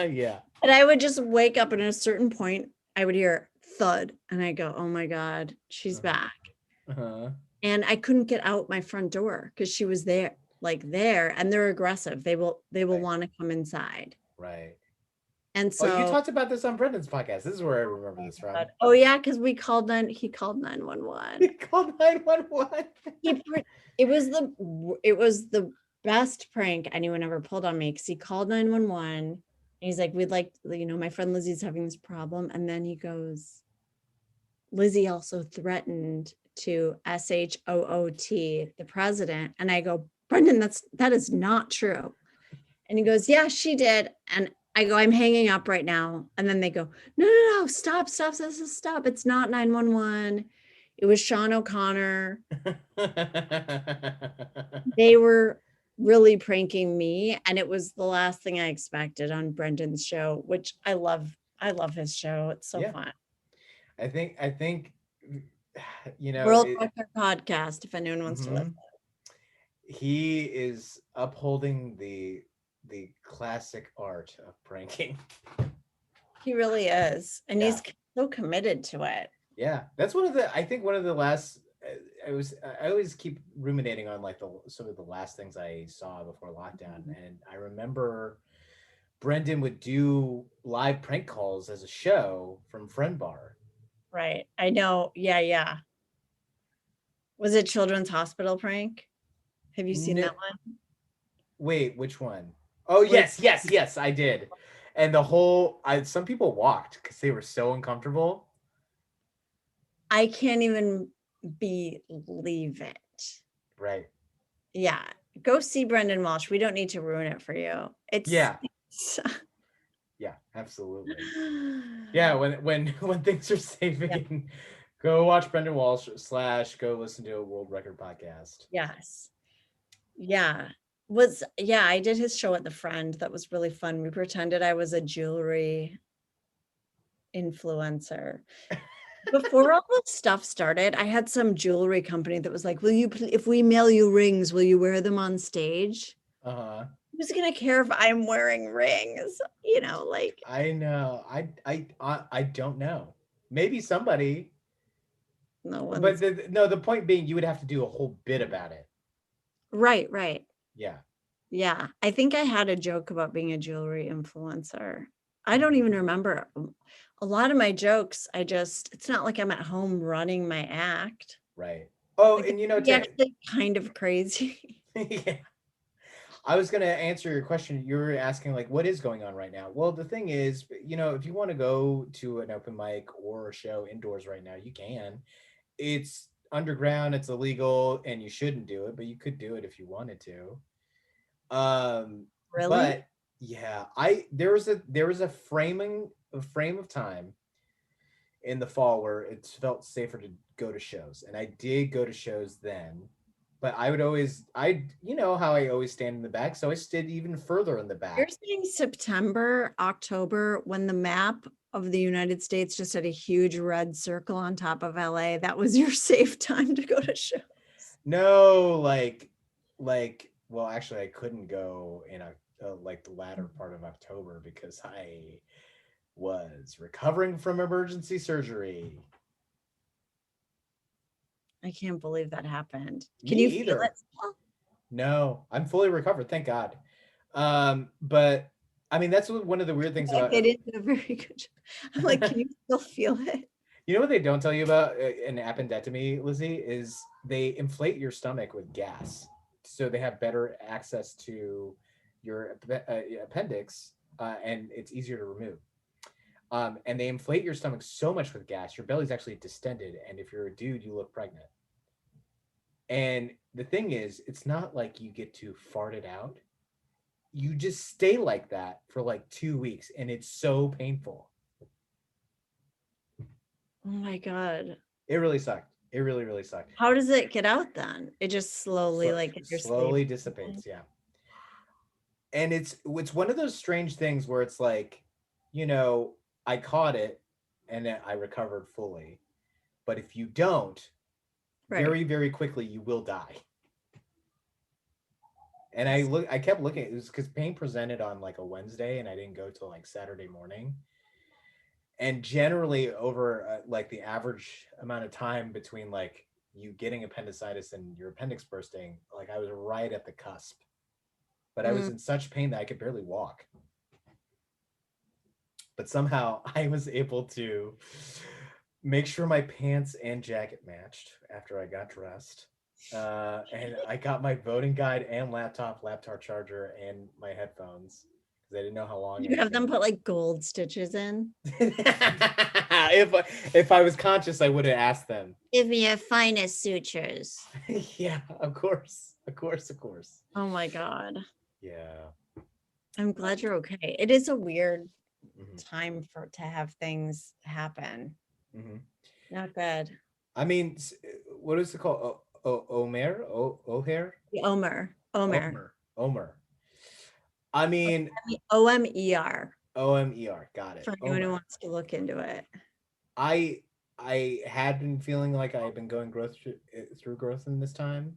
Yeah. And I would just wake up and at a certain point, I would hear thud and I go, oh my God, she's back. Uh-huh. And I couldn't get out my front door because she was there, like there, and they're aggressive. They will Right. want to come inside. Right. And Oh, you so, talked about this on Brendan's podcast. This is where I remember this from. oh yeah, because he called He 911. called 911. It was the best prank anyone ever pulled on me because he called 911 and he's like, we'd like, my friend Lizzie's having this problem. And then he goes, Lizzie also threatened to SHOOT the president. And I go, Brendan, that is not true. And he goes, yeah, she did. And I go, I'm hanging up right now. And then they go, no, stop. It's not 911. It was Sean O'Connor. They were really pranking me. And it was the last thing I expected on Brendan's show, which I love. I love his show. It's so fun. I think World Record Podcast, if anyone wants to listen. He is upholding the classic art of pranking. He really is. And he's so committed to it. Yeah. That's one of the last I always keep ruminating on like some of the last things I saw before lockdown. And I remember Brendan would do live prank calls as a show from Friend Bar. Right. I know. Yeah. Was it Children's Hospital prank? Have you seen that one? Wait, which one? Oh, yes, I did. And some people walked because they were so uncomfortable. I can't even believe it. Right. Yeah. Go see Brendan Walsh. We don't need to ruin it for you. Yeah, absolutely. Yeah, when things are safe again, go watch Brendan Walsh / go listen to a World Record Podcast. Yes. Yeah. I did his show at the Friend. That was really fun. We pretended I was a jewelry influencer. Before all this stuff started, I had some jewelry company that was like, if we mail you rings, will you wear them on stage? Uh-huh. Who's gonna care if I'm wearing rings? Like, I know. I don't know. Maybe somebody, no but one's the point being, you would have to do a whole bit about it. right. Yeah. Yeah. I think I had a joke about being a jewelry influencer. I don't even remember a lot of my jokes. It's not like I'm at home running my act. Right. Oh, Like, and it's actually kind of crazy. yeah. I was going to answer your question. You were asking, like, what is going on right now? Well, the thing is, if you want to go to an open mic or a show indoors right now, you can. It's underground, it's illegal, and you shouldn't do it, but you could do it if you wanted to. Really? But yeah, there was a frame of time in the fall where it felt safer to go to shows, and I did go to shows then. But you know how I always stand in the back, so I stood even further in the You're back. saying September, October, when the map of the United States just had a huge red circle on top of LA, that was your safe time to go to shows. No, well, actually, I couldn't go in like the latter part of October because I was recovering from emergency surgery. I can't believe that happened. Can Me you feel either. it still? No, I'm fully recovered, thank God. But I mean, that's one of the weird things Like, about they didn't do a very good job. I'm like, can you still feel it? you know what they don't tell you about an appendectomy, Lizzie, is they inflate your stomach with gas, so they have better access to your appendix, and it's easier to remove. And they inflate your stomach so much with gas, your belly's actually distended, and if you're a dude, you look pregnant. And the thing is, it's not like you get to fart it out. You just stay like that for like 2 weeks, and it's so painful. Oh my God. It really sucked. It really, really sucked. How does it get out then? It just slowly, like, in your Slowly sleep. dissipates, yeah. And it's one of those strange things where it's like, you know, I caught it and then I recovered fully. But if you don't, Right. very, very quickly you will die. And I kept looking. It was because pain presented on like a Wednesday, and I didn't go till like Saturday morning. And generally, over like the average amount of time between like you getting appendicitis and your appendix bursting, like I was right at the cusp. But I was in such pain that I could barely walk. But somehow I was able to make sure my pants and jacket matched after I got dressed. And I got my voting guide and laptop charger, and my headphones because I didn't know how long. You have them put like gold stitches in. If I was conscious, I would have asked them. Give me your finest sutures. Yeah, of course. Oh my God. Yeah. I'm glad you're okay. It is a weird time to have things happen. Not good. I mean, what is it called? O'Hare? Omer. I mean, OMER. OMER. Got it. For anyone who wants to look into it. I had been feeling like I had been going through growth in this time,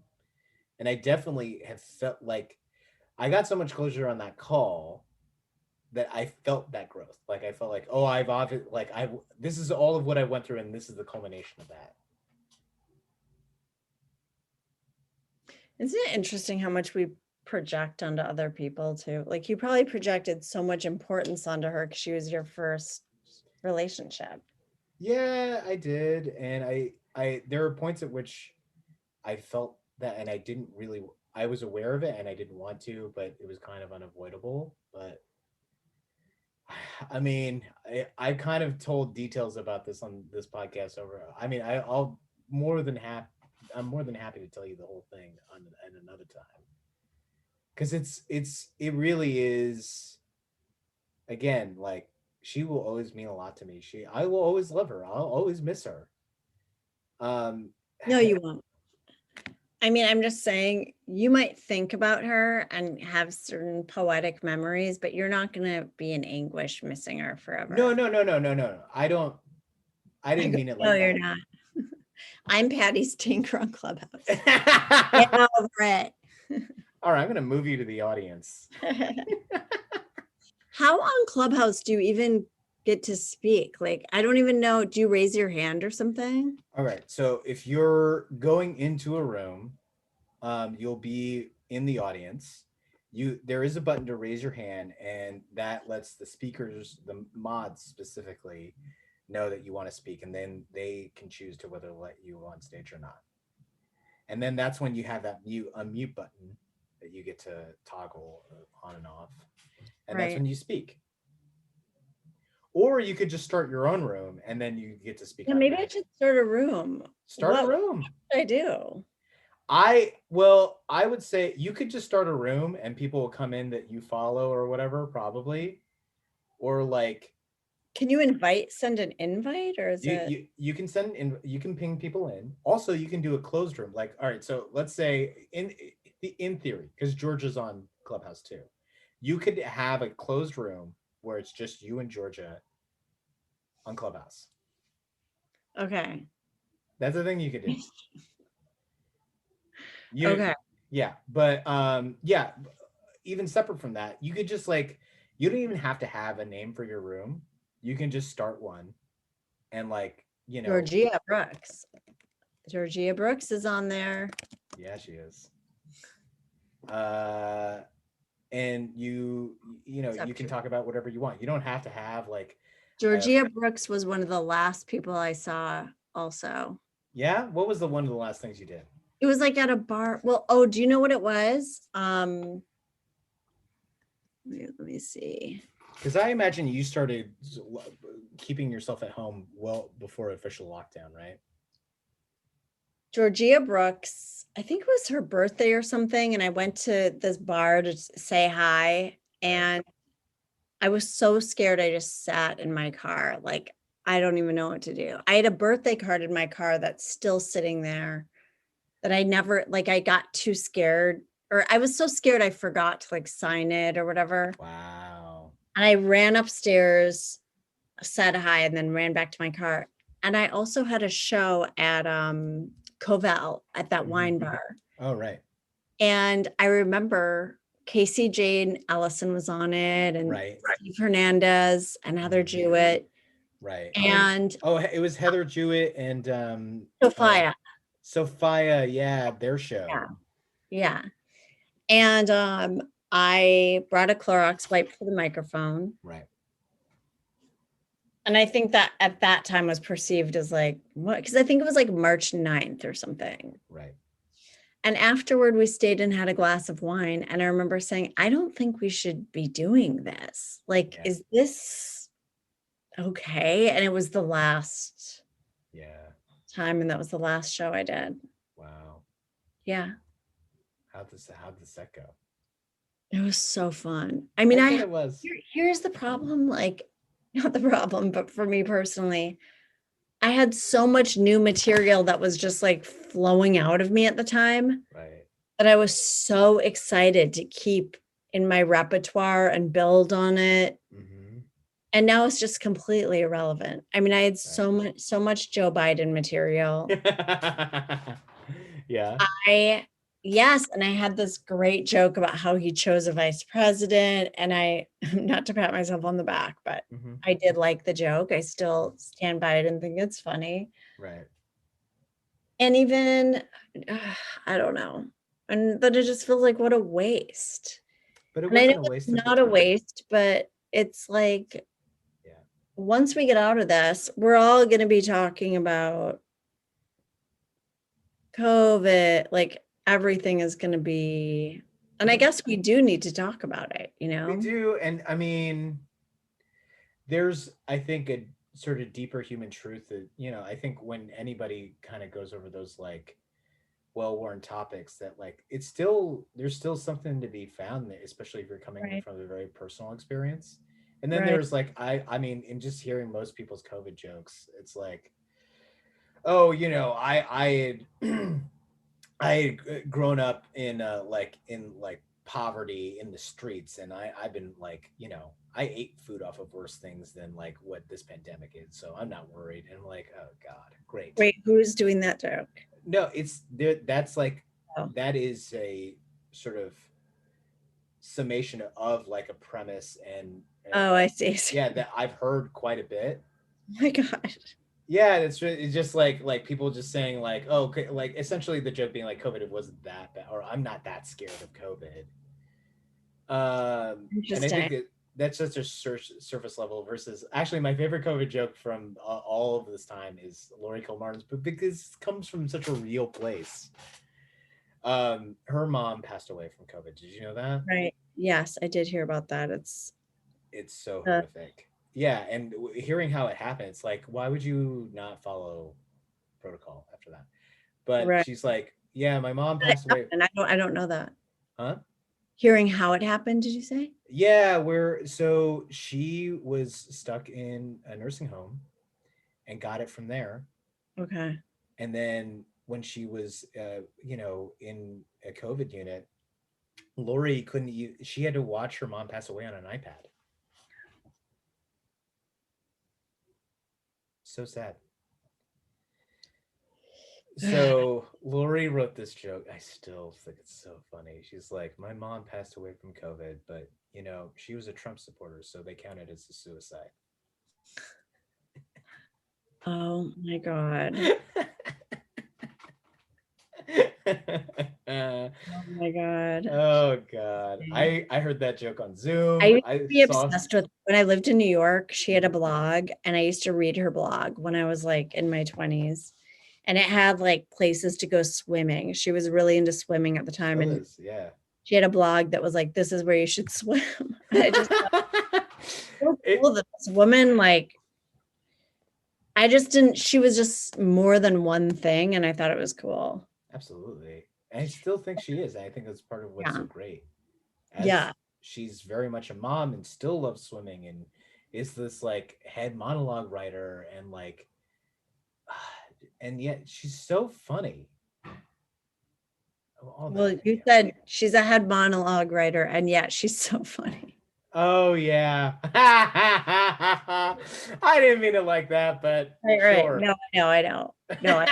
and I definitely have felt like I got so much closure on that call that I felt that growth. Like I felt like, oh, this is all of what I went through, and this is the culmination of that. Isn't it interesting how much we project onto other people too? Like, you probably projected so much importance onto her because she was your first relationship. Yeah, I did. And I there were points at which I felt that, and I was aware of it and I didn't want to, but it was kind of unavoidable. But I mean, I've kind of told details about this on this podcast I mean, I'm more than happy to tell you the whole thing at another time. Because it really is, again, like, she will always mean a lot to me. I will always love her. I'll always miss her. No, you won't. I mean, I'm just saying you might think about her and have certain poetic memories, but you're not going to be in anguish missing her No, forever. no, no, no, no, no. I I didn't go, mean it no, like you're that. not. I'm Patty Stinker on Clubhouse. Get over it. All right, I'm gonna move you to the audience. How on Clubhouse do you even get to speak? Like, I don't even know. Do you raise your hand or something? All right, so if you're going into a room, you'll be in the audience. There is a button to raise your hand, and that lets the speakers, the mods specifically, know that you want to speak, and then they can choose to whether to let you on stage or not. And then that's when you have that unmute button that you get to toggle on and off, and that's Right. when you speak. Or you could just start your own room, and then you get to speak. Yeah, on maybe your I should start a room. Start a What room. should I do? I would say you could just start a room and people will come in that you follow or whatever, probably. Or like Can you send an invite, or is it? you can send in, you can ping people in. Also, you can do a closed room. Like, all right, so let's say in theory, because Georgia's on Clubhouse too, you could have a closed room where it's just you and Georgia on Clubhouse. Okay. That's the thing you could do. Okay. Yeah, but yeah, even separate from that, you could just like, you don't even have to have a name for your room. You can just start one, and like, Georgia Brooks. Georgia Brooks is on there. yeah, she is. And you can talk about whatever you want. You don't have to have like Georgia Brooks was one of the last people I saw also. Yeah, what was one of the last things you did? It was like at a bar. Well, oh, do you know what it was? Let me see. Because I imagine you started keeping yourself at home well before official lockdown, right? Georgia Brooks, I think it was her birthday or something, and I went to this bar to say hi, and I was so scared I just sat in my car. Like, I don't even know what to do. I had a birthday card in my car that's still sitting there that I never, like, I got too scared, or I was so scared I forgot to like sign it or whatever. Wow. And I ran upstairs, said hi, and then ran back to my car. And I also had a show at Covell at that wine bar. Oh, right. And I remember Casey Jane Ellison was on it, and Steve Hernandez and Heather Jewett. Right. And it was Heather Jewett and Sophia. Sophia, yeah, their show. Yeah. And I brought a Clorox wipe for the microphone. Right. And I think that at that time was perceived as like, what? Because I think it was like March 9th or something. Right. And afterward, we stayed and had a glass of wine. And I remember saying, I don't think we should be doing this. Like, is this okay? And it was the last time. And that was the last show I did. Wow. Yeah. How'd the set go? It was so fun. I mean, it was. Here's the problem. Like, not the problem, but for me personally, I had so much new material that was just like flowing out of me at the time. Right. That I was so excited to keep in my repertoire and build on it. Mm-hmm. And now it's just completely irrelevant. I mean, I had so much Joe Biden material. Yeah. Yes. And I had this great joke about how he chose a vice president. And not to pat myself on the back, but I did like the joke. I still stand by it and think it's funny. Right. And even, I don't know. And then it just feels like, what a waste. But it wasn't a waste. It's not a waste, but it's like, once we get out of this, we're all going to be talking about COVID, like everything is going to be, and I guess we do need to talk about it, you know? We do. And I mean, there's, I think, a sort of deeper human truth that, I think when anybody kind of goes over those like well-worn topics, that like, there's still something to be found there, especially if you're coming from a very personal experience. And then there's like, I mean, in just hearing most people's COVID jokes, it's like, oh, I had I grown up in like poverty in the streets, and I've been like, you know, I ate food off of worse things than like what this pandemic is, so I'm not worried. And I'm like, oh God, great. Wait, who's doing that joke? No, it's there. That's like Oh, that is a sort of summation of like a premise, and oh, I see. yeah, that I've heard quite a bit. Oh my God. Yeah, it's just like people just saying like, oh, okay, like essentially the joke being like COVID, it wasn't that bad, or I'm not that scared of COVID. And I think Interesting. that's just a surface level versus actually my favorite COVID joke from all of this time is Lori Kilmartin's, but because it comes from such a real place. Her mom passed away from COVID. Did you know that? Right. Yes, I did hear about that. It's so Uh, horrific. Yeah, and hearing how it happened, it's like, why would you not follow protocol after that? But right. she's like, yeah, my mom How did it passed away. happen? I don't know that. Huh? Hearing how it happened, did you say? Yeah, so she was stuck in a nursing home and got it from there. Okay. And then when she was, you know, in a COVID unit, Lori couldn't use, she had to watch her mom pass away on an iPad. So sad. So Lori wrote this joke. I still think it's so funny. She's like, my mom passed away from COVID, but you know, she was a Trump supporter, so they counted as a suicide. Oh my God. Oh my God. Oh God. I heard that joke on Zoom. I used to I be saw obsessed with when I lived in New York, she had a blog and I used to read her blog when I was like in my 20s. And it had like places to go swimming. She was really into swimming at the time. still And is, yeah. she had a blog that was like, this is where you should swim. I just thought so It cool that this woman, like, I just didn't, she was just more than one thing. And I thought it was cool. absolutely. And I still think she is. And I think that's part of what's Yeah. so great. As Yeah. she's very much a mom and still loves swimming and is this like head monologue writer and like and yet she's so funny. All Well, that, you yeah. said she's a head monologue writer, and yet she's so funny. Oh yeah. I didn't mean it like that, but Right, right. sure. No, I know. No,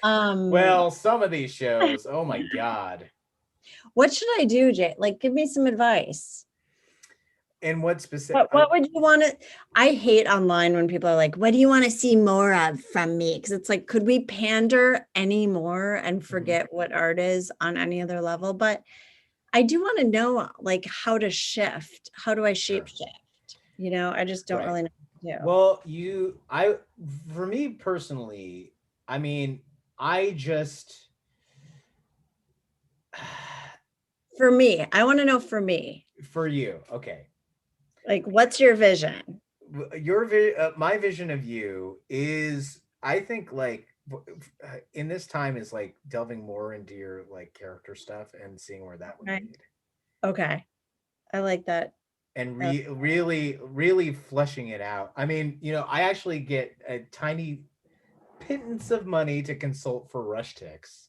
um, Well, some of these shows, oh my God. what should I do, Jay? Like, give me some advice. And what specific What would you want to? I hate online when people are like, "What do you want to see more of from me?" Because it's like, could we pander any more and forget what art is on any other level? But I do want to know, like, how to shift. How do I shape sure. shift? You know, I just don't Right. really know what to do. Well, for me personally, I mean, I just, For me, I want to know for me, for you, okay. like, what's your vision? My vision of you is, I think, like, in this time is like delving more into your like character stuff and seeing where that would Okay. lead. Okay. I like that. And Uh, really fleshing it out. I mean, you know, I actually get a tiny pittance of money to consult for Rush Ticks,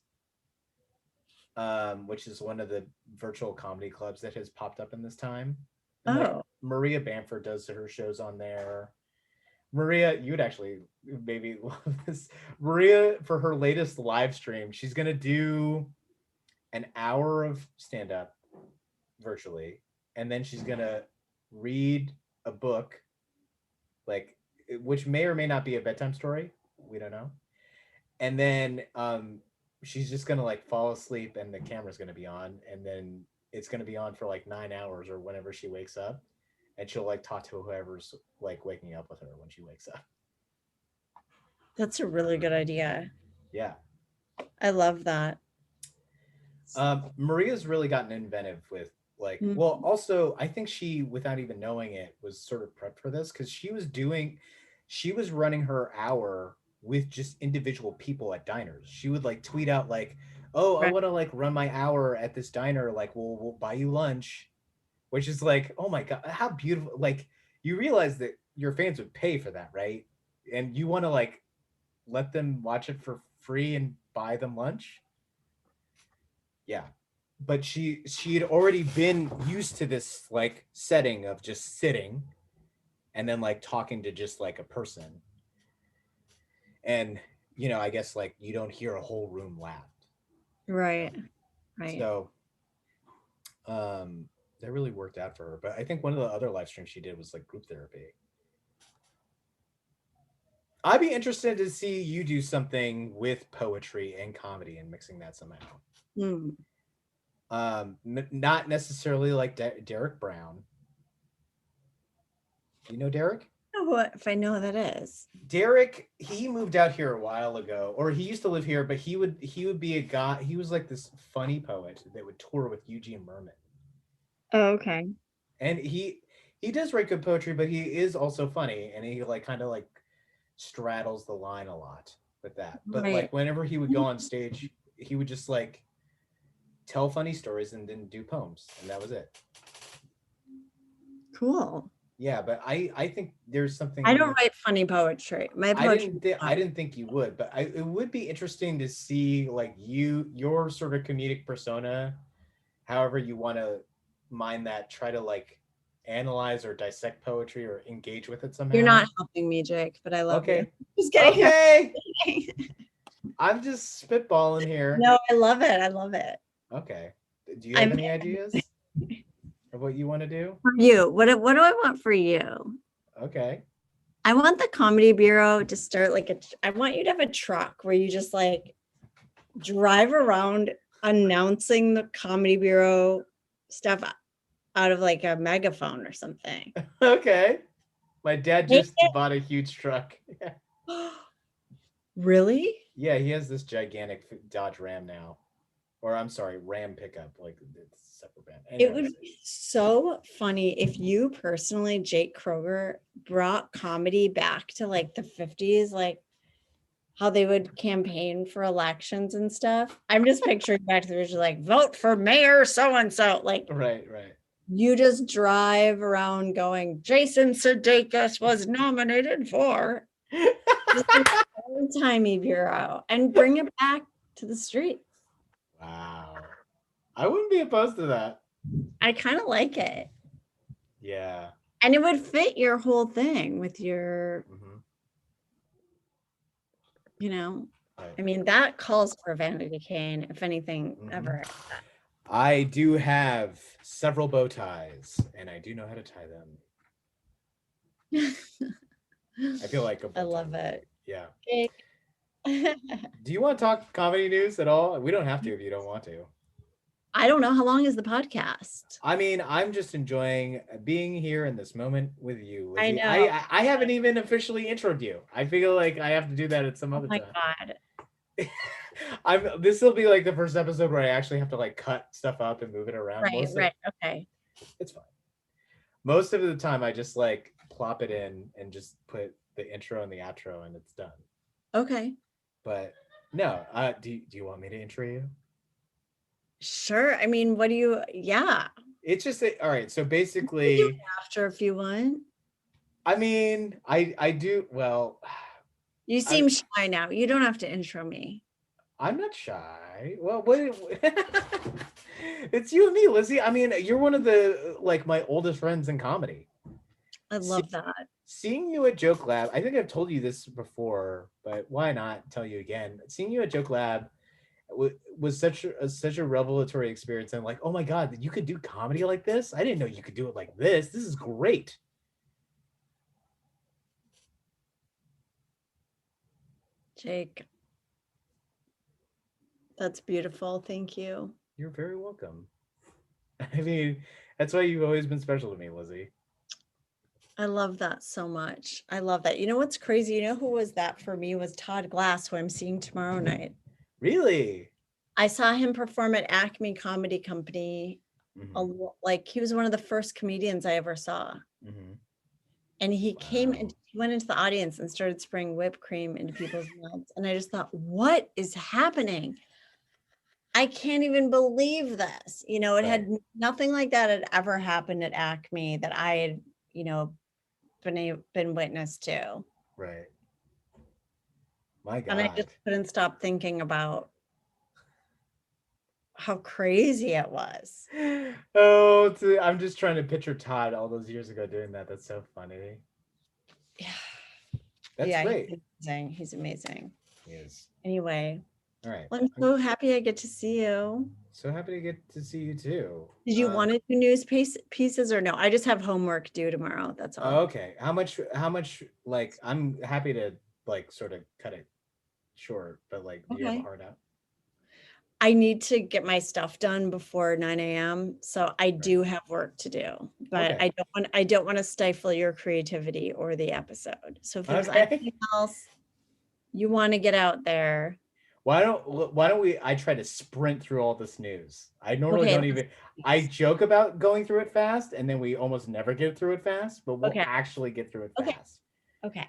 which is one of the virtual comedy clubs that has popped up in this time. And like Oh, Maria Bamford does her shows on there. Maria, you'd actually maybe love this. Maria, for her latest live stream, she's gonna do an hour of stand-up virtually, and then she's gonna read a book, like, which may or may not be a bedtime story. We don't know. And then she's just gonna like fall asleep and the camera's gonna be on, and then it's gonna be on for like 9 hours or whenever she wakes up, and she'll like talk to whoever's like waking up with her when she wakes up. that's a really good idea. Yeah. I love that. Maria's really gotten inventive with like, Mm. well, also I think she, without even knowing it, was sort of prepped for this because she was running her hour with just individual people at diners. She would like tweet out like, oh, I Right. want to like run my hour at this diner, like we'll buy you lunch, which is like, oh my God, how beautiful. Like, you realize that your fans would pay for that, right? And you want to like let them watch it for free and buy them lunch. Yeah. But she had already been used to this like setting of just sitting and then like talking to just like a person. And I guess like you don't hear a whole room laugh. Right. Right. So that really worked out for her. But I think one of the other live streams she did was like group therapy. I'd be interested to see you do something with poetry and comedy and mixing that somehow. Not necessarily like Derek Brown. Do you know Derek? What if I know who that is? Derek, he moved out here a while ago, or he used to live here, but he would be a guy. He was like this funny poet that would tour with Eugene Merman. Oh, okay. And he does write good poetry, but he is also funny, and he like kind of like straddles the line a lot with that. But Right. like whenever he would go on stage, he would just like tell funny stories and then do poems, and that was it. Cool. Yeah, but I think there's something. I don't write funny poetry. My poetry. I didn't think you would, but it would be interesting to see like your sort of comedic persona, however you want to mind that. Try to like analyze or dissect poetry or engage with it somehow. You're not helping me, Jake, but I love you. Just kidding. Okay. I'm just spitballing here. No, I love it. I love it. Okay. Do you have any ideas of what you want to do? For you, what do I want for you? Okay. I want the Comedy Bureau to start like I want you to have a truck where you just like drive around announcing the Comedy Bureau stuff out of like a megaphone or something. Okay. My dad just bought a huge truck. Really? Yeah, he has this gigantic Dodge Ram now. Or I'm sorry, Ram pickup, like it's a separate band. Anyways. It would be so funny if you personally, Jake Kroger, brought comedy back to like the 50s, like how they would campaign for elections and stuff. I'm just picturing back to the original, like vote for mayor so-and-so. Like right. You just drive around going, Jason Sudeikis was nominated for the old-timey bureau and bring it back to the street. Wow. I wouldn't be opposed to that. I kind of like it. Yeah. And it would fit your whole thing with your, right. I mean, that calls for a vanity cane, if anything ever. I do have several bow ties, and I do know how to tie them. I feel like I love it. Yeah. Do you want to talk comedy news at all? We don't have to if you don't want to. I don't know. How long is the podcast? I mean, I'm just enjoying being here in this moment with you, Lizzie. I know. I haven't even officially introed you. I feel like I have to do that at some other time. Oh my God. This will be like the first episode where I actually have to like cut stuff up and move it around. Right. Okay. It's fine. Most of the time I just like plop it in and just put the intro and the outro and it's done. Okay. But no, do you want me to intro you? Sure. I mean, yeah. It's just all right. So basically, after if you want. I mean, I do. Well, you seem shy now. You don't have to intro me. I'm not shy. Well, it's you and me, Lizzie. I mean, you're one of the like my oldest friends in comedy. I love that. Seeing you at Joke Lab, I think I've told you this before, but why not tell you again? Seeing you at Joke Lab was such a revelatory experience. And like, oh my God, you could do comedy like this? I didn't know you could do it like this. This is great. Jake, that's beautiful. Thank you. You're very welcome. I mean, that's why you've always been special to me, Lizzie. I love that so much. I love that. You know what's crazy? You know who was that for me was Todd Glass, who I'm seeing tomorrow night. Really? I saw him perform at Acme Comedy Company. Like he was one of the first comedians I ever saw. And he came and he went into the audience and started spraying whipped cream into people's mouths. And I just thought, what is happening? I can't even believe this. It had nothing like that had ever happened at Acme that I had, been witness to. Right. My And I just God. couldn't stop thinking about how crazy it was. Oh, I'm just trying to picture Todd all those years ago doing that. That's so funny. Yeah. That's Yeah, great. he's amazing. He's amazing. He is. Anyway, All right. well, I'm so happy I get to see you. So happy to get to see you too. Did you want to do pieces or no? I just have homework due tomorrow. That's all. Okay. How much like I'm happy to like sort of cut it short, but like do you have a Okay. hard out? I need to get my stuff done before 9 a.m. So I do have work to do, but Okay. I don't want to stifle your creativity or the episode. So if there's Okay. anything else you want to get out there. Why don't I try to sprint through all this news? I normally Okay. don't even I joke about going through it fast and then we almost never get through it fast, but we'll Okay. actually get through it Okay. fast. Okay.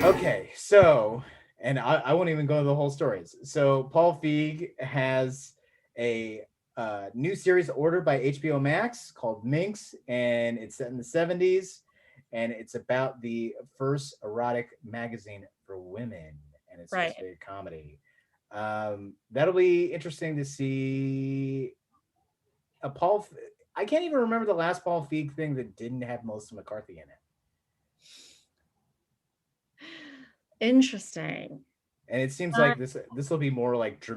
Okay, so, and I won't even go into the whole stories. So Paul Feig has a new series ordered by HBO Max called Minx, and it's set in the 70s, and it's about the first erotic magazine for women, and it's supposed to be a comedy. That'll be interesting to see. I can't even remember the last Paul Feig thing that didn't have Melissa McCarthy in it. Interesting. And it seems like this will be more like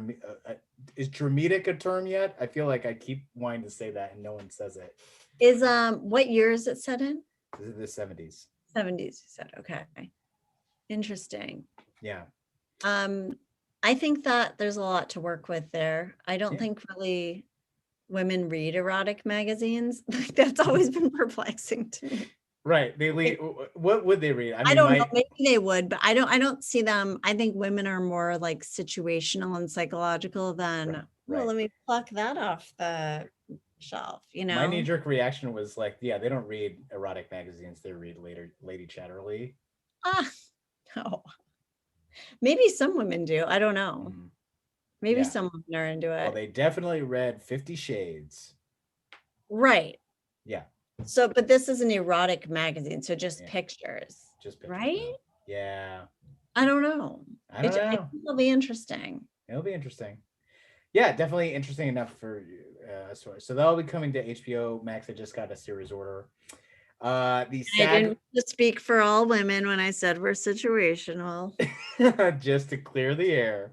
is dramatic a term yet? I feel like I keep wanting to say that and no one says it. Is what year is it set in? This is the 70s. 70s, you said. Okay. Interesting. Yeah. I think that there's a lot to work with there. I don't think really women read erotic magazines. That's always been perplexing to me. Right. They read. What would they read? I don't know. Maybe they would, but I don't see them. I think women are more like situational and psychological than, well, let me pluck that off the shelf, you know? My knee-jerk reaction was like, yeah, they don't read erotic magazines. They read Lady Chatterley. No. Maybe some women do. I don't know. Maybe some women are into it. Well, they definitely read 50 Shades. Right. Yeah. So, but this is an erotic magazine, so just pictures. Just pictures. Right? Yeah. I don't know. I don't know. I think it'll be interesting. It'll be interesting. Yeah, definitely interesting enough for so that'll be coming to HBO Max. I just got a series order. I didn't speak for all women when I said we're situational. Just to clear the air.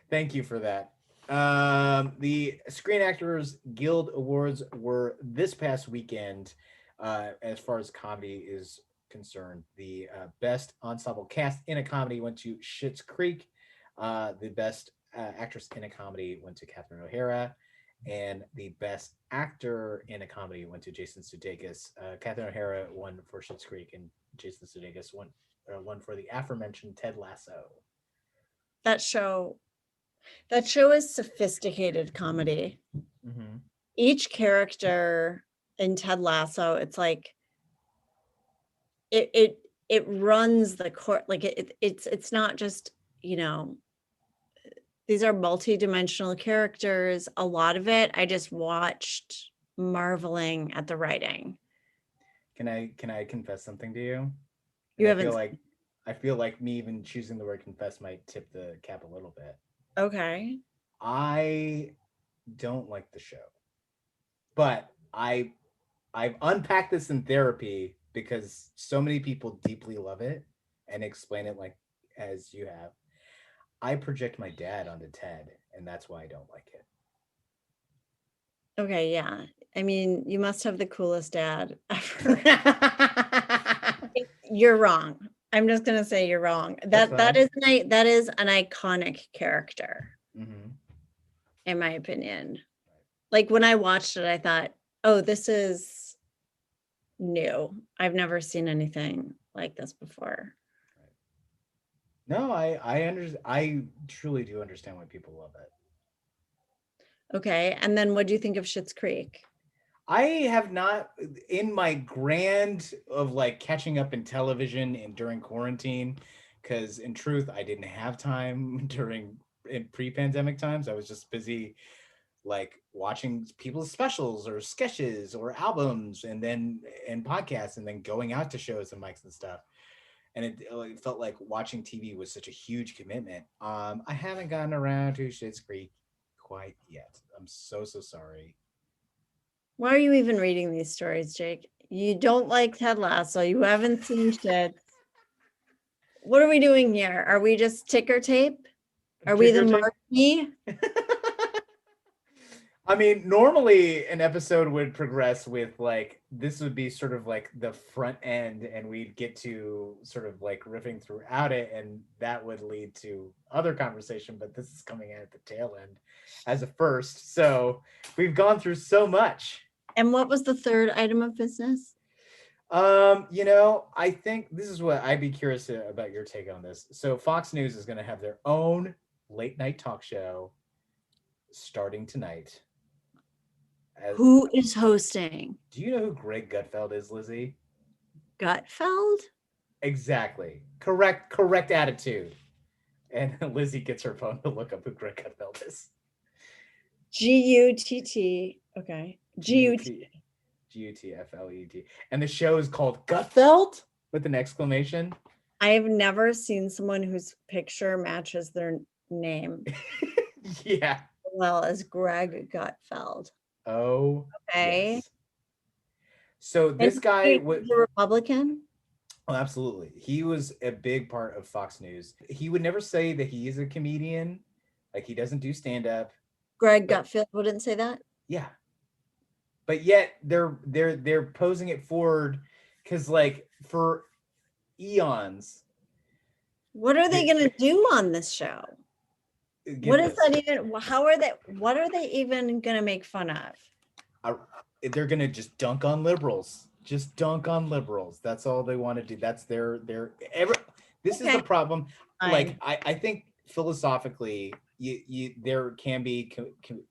Thank you for that. The Screen Actors Guild Awards were this past weekend. As far as comedy is concerned, the best ensemble cast in a comedy went to Schitt's Creek. The best actress in a comedy went to Catherine O'Hara, and the best actor in a comedy went to Jason Sudeikis. Catherine O'Hara won for Schitt's Creek, and Jason Sudeikis won for the aforementioned Ted Lasso. That show is sophisticated comedy. Mm-hmm. Each character in Ted Lasso, it's like it runs the court. Like it's not just, you know, these are multi-dimensional characters. A lot of it I just watched marveling at the writing. Can I confess something to you? You haven't. I feel like me even choosing the word confess might tip the cap a little bit. Okay. I don't like the show, but I've unpacked this in therapy because so many people deeply love it and explain it like as you have. I project my dad onto Ted, and that's why I don't like it. Okay, yeah. I mean, you must have the coolest dad ever. You're wrong. I'm just gonna say you're wrong. That is an iconic character, in my opinion. Like when I watched it, I thought, "Oh, this is new. I've never seen anything like this before." No, I truly do understand why people love it. Okay, and then what do you think of Schitt's Creek? I have not, in my grand of like catching up in television and during quarantine, because in truth, I didn't have time in pre-pandemic times. I was just busy like watching people's specials or sketches or albums and podcasts, and then going out to shows and mics and stuff. And it felt like watching TV was such a huge commitment. I haven't gotten around to Schitt's Creek quite yet. I'm so sorry. Why are you even reading these stories, Jake? You don't like Ted Lasso. You haven't seen shit. What are we doing here? Are we just ticker tape? Are we the marquee? I mean, normally an episode would progress with like, this would be sort of like the front end, and we'd get to sort of like riffing throughout it, and that would lead to other conversation. But this is coming in at the tail end as a first. So we've gone through so much. And what was the third item of business? I think this is what I'd be curious about your take on this. So Fox News is going to have their own late night talk show starting tonight. Who is hosting? Do you know who Greg Gutfeld is, Lizzie? Gutfeld? Exactly. Correct attitude. And Lizzie gets her phone to look up who Greg Gutfeld is. G-U-T-T. Okay. G-U-T. G-U-T-F-L-E-D. And the show is called Gutfeld with an exclamation. I have never seen someone whose picture matches their name. Yeah. Well as Greg Gutfeld. Oh. Okay. Yes. So this guy was a Republican. Oh, absolutely. He was a big part of Fox News. He would never say that he is a comedian. Like, he doesn't do stand-up. Greg Gutfeld wouldn't say that? Yeah. But yet they're posing it forward because, like, for eons. What are they going to do on this show? What is that even? How are they? What are they even going to make fun of? They're going to just dunk on liberals. Just dunk on liberals. That's all they want to do. That's their this is the problem. Fine. Like, I think philosophically, there can be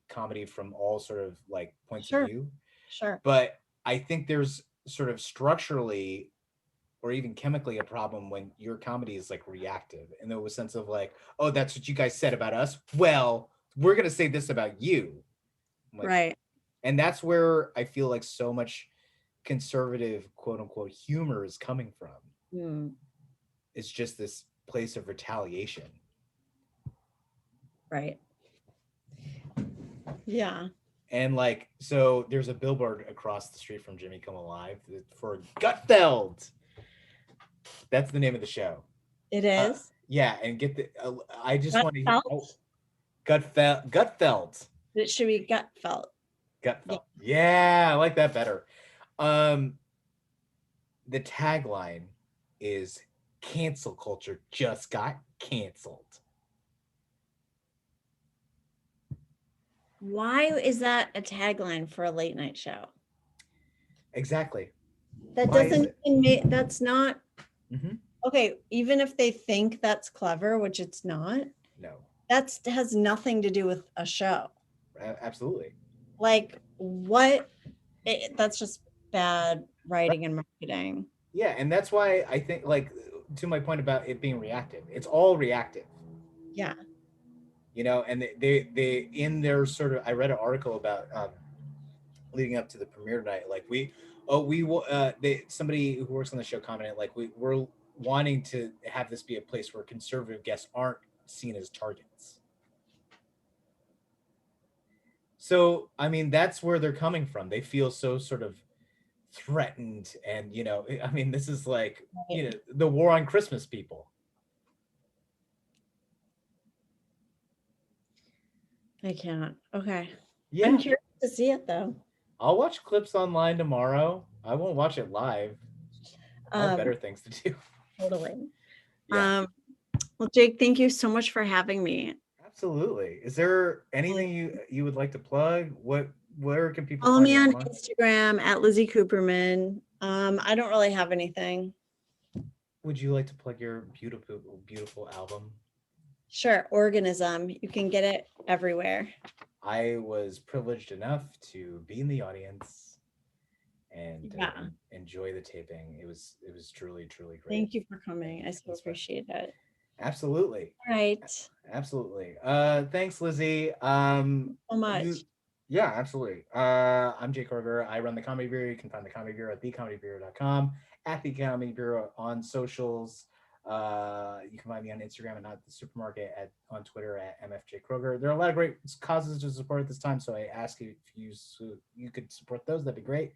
comedy from all sort of like points of view. Sure. But I think there's sort of structurally or even chemically a problem when your comedy is like reactive, in the sense of like, oh, that's what you guys said about us. Well, we're going to say this about you. Like, right. And that's where I feel like so much conservative, quote unquote, humor is coming from. It's just this place of retaliation. Right. Yeah. And like, so there's a billboard across the street from Jimmy Kimmel Live for Gutfeld. That's the name of the show. It is? Yeah. And get the, I just want to hear. Gutfeld. It should be Gutfeld. Gutfeld. Yeah, I like that better. The tagline is cancel culture just got canceled. Why is that a tagline for a late night show? Exactly. That doesn't mean that's not okay. Even if they think that's clever, which it's not. No. That has nothing to do with a show. Absolutely. Like what? That's just bad writing and marketing. Yeah, and that's why I think, like, to my point about it being reactive, it's all reactive. Yeah. You know, and they in their sort of, I read an article about leading up to the premiere night, like somebody who works on the show commented, like, we're wanting to have this be a place where conservative guests aren't seen as targets. So, I mean, that's where they're coming from. They feel so sort of threatened, and, you know, I mean, this is like, you know, the war on Christmas people. I can't. Okay. Yeah. I'm curious to see it though. I'll watch clips online tomorrow. I won't watch it live. I have better things to do. Totally. Yeah. Well, Jake, thank you so much for having me. Absolutely. Is there anything you would like to plug? Where can people follow me on Instagram at Lizzie Cooperman? I don't really have anything. Would you like to plug your beautiful album? Sure. Organism. You can get it everywhere. I was privileged enough to be in the audience and enjoy the taping. It was truly great. Thank you for coming. I so appreciate it. Absolutely. All right. Absolutely. Thanks, Lizzie. So much. Yeah, absolutely. I'm Jake Rivera. I run the Comedy Bureau. You can find the Comedy Bureau at thecomedybureau.com, at the Comedy Bureau on socials. You can find me on Instagram and Not the Supermarket, on Twitter at MFJ Kroger. There are a lot of great causes to support at this time, so I ask you if you could support those, that'd be great.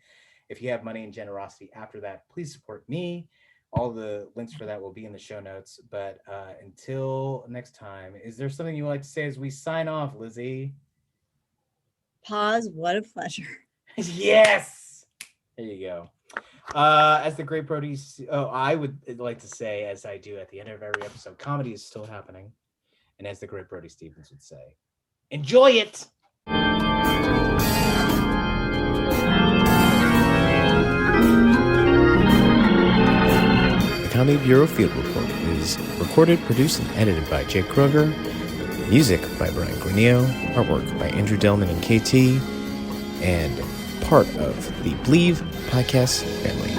If you have money and generosity after that, please support me. All the links for that will be in the show notes. But until next time, is there something you would like to say as we sign off, Lizzie? Pause. What a pleasure. Yes. There you go. As the great Brody, I would like to say, as I do at the end of every episode, comedy is still happening. And as the great Brody Stevens would say, enjoy it. The Comedy Bureau Field Report is recorded, produced, and edited by Jake Kroger. Music by Brian Granillo. Artwork by Andrew Delman and KT. And part of the Believe podcast family.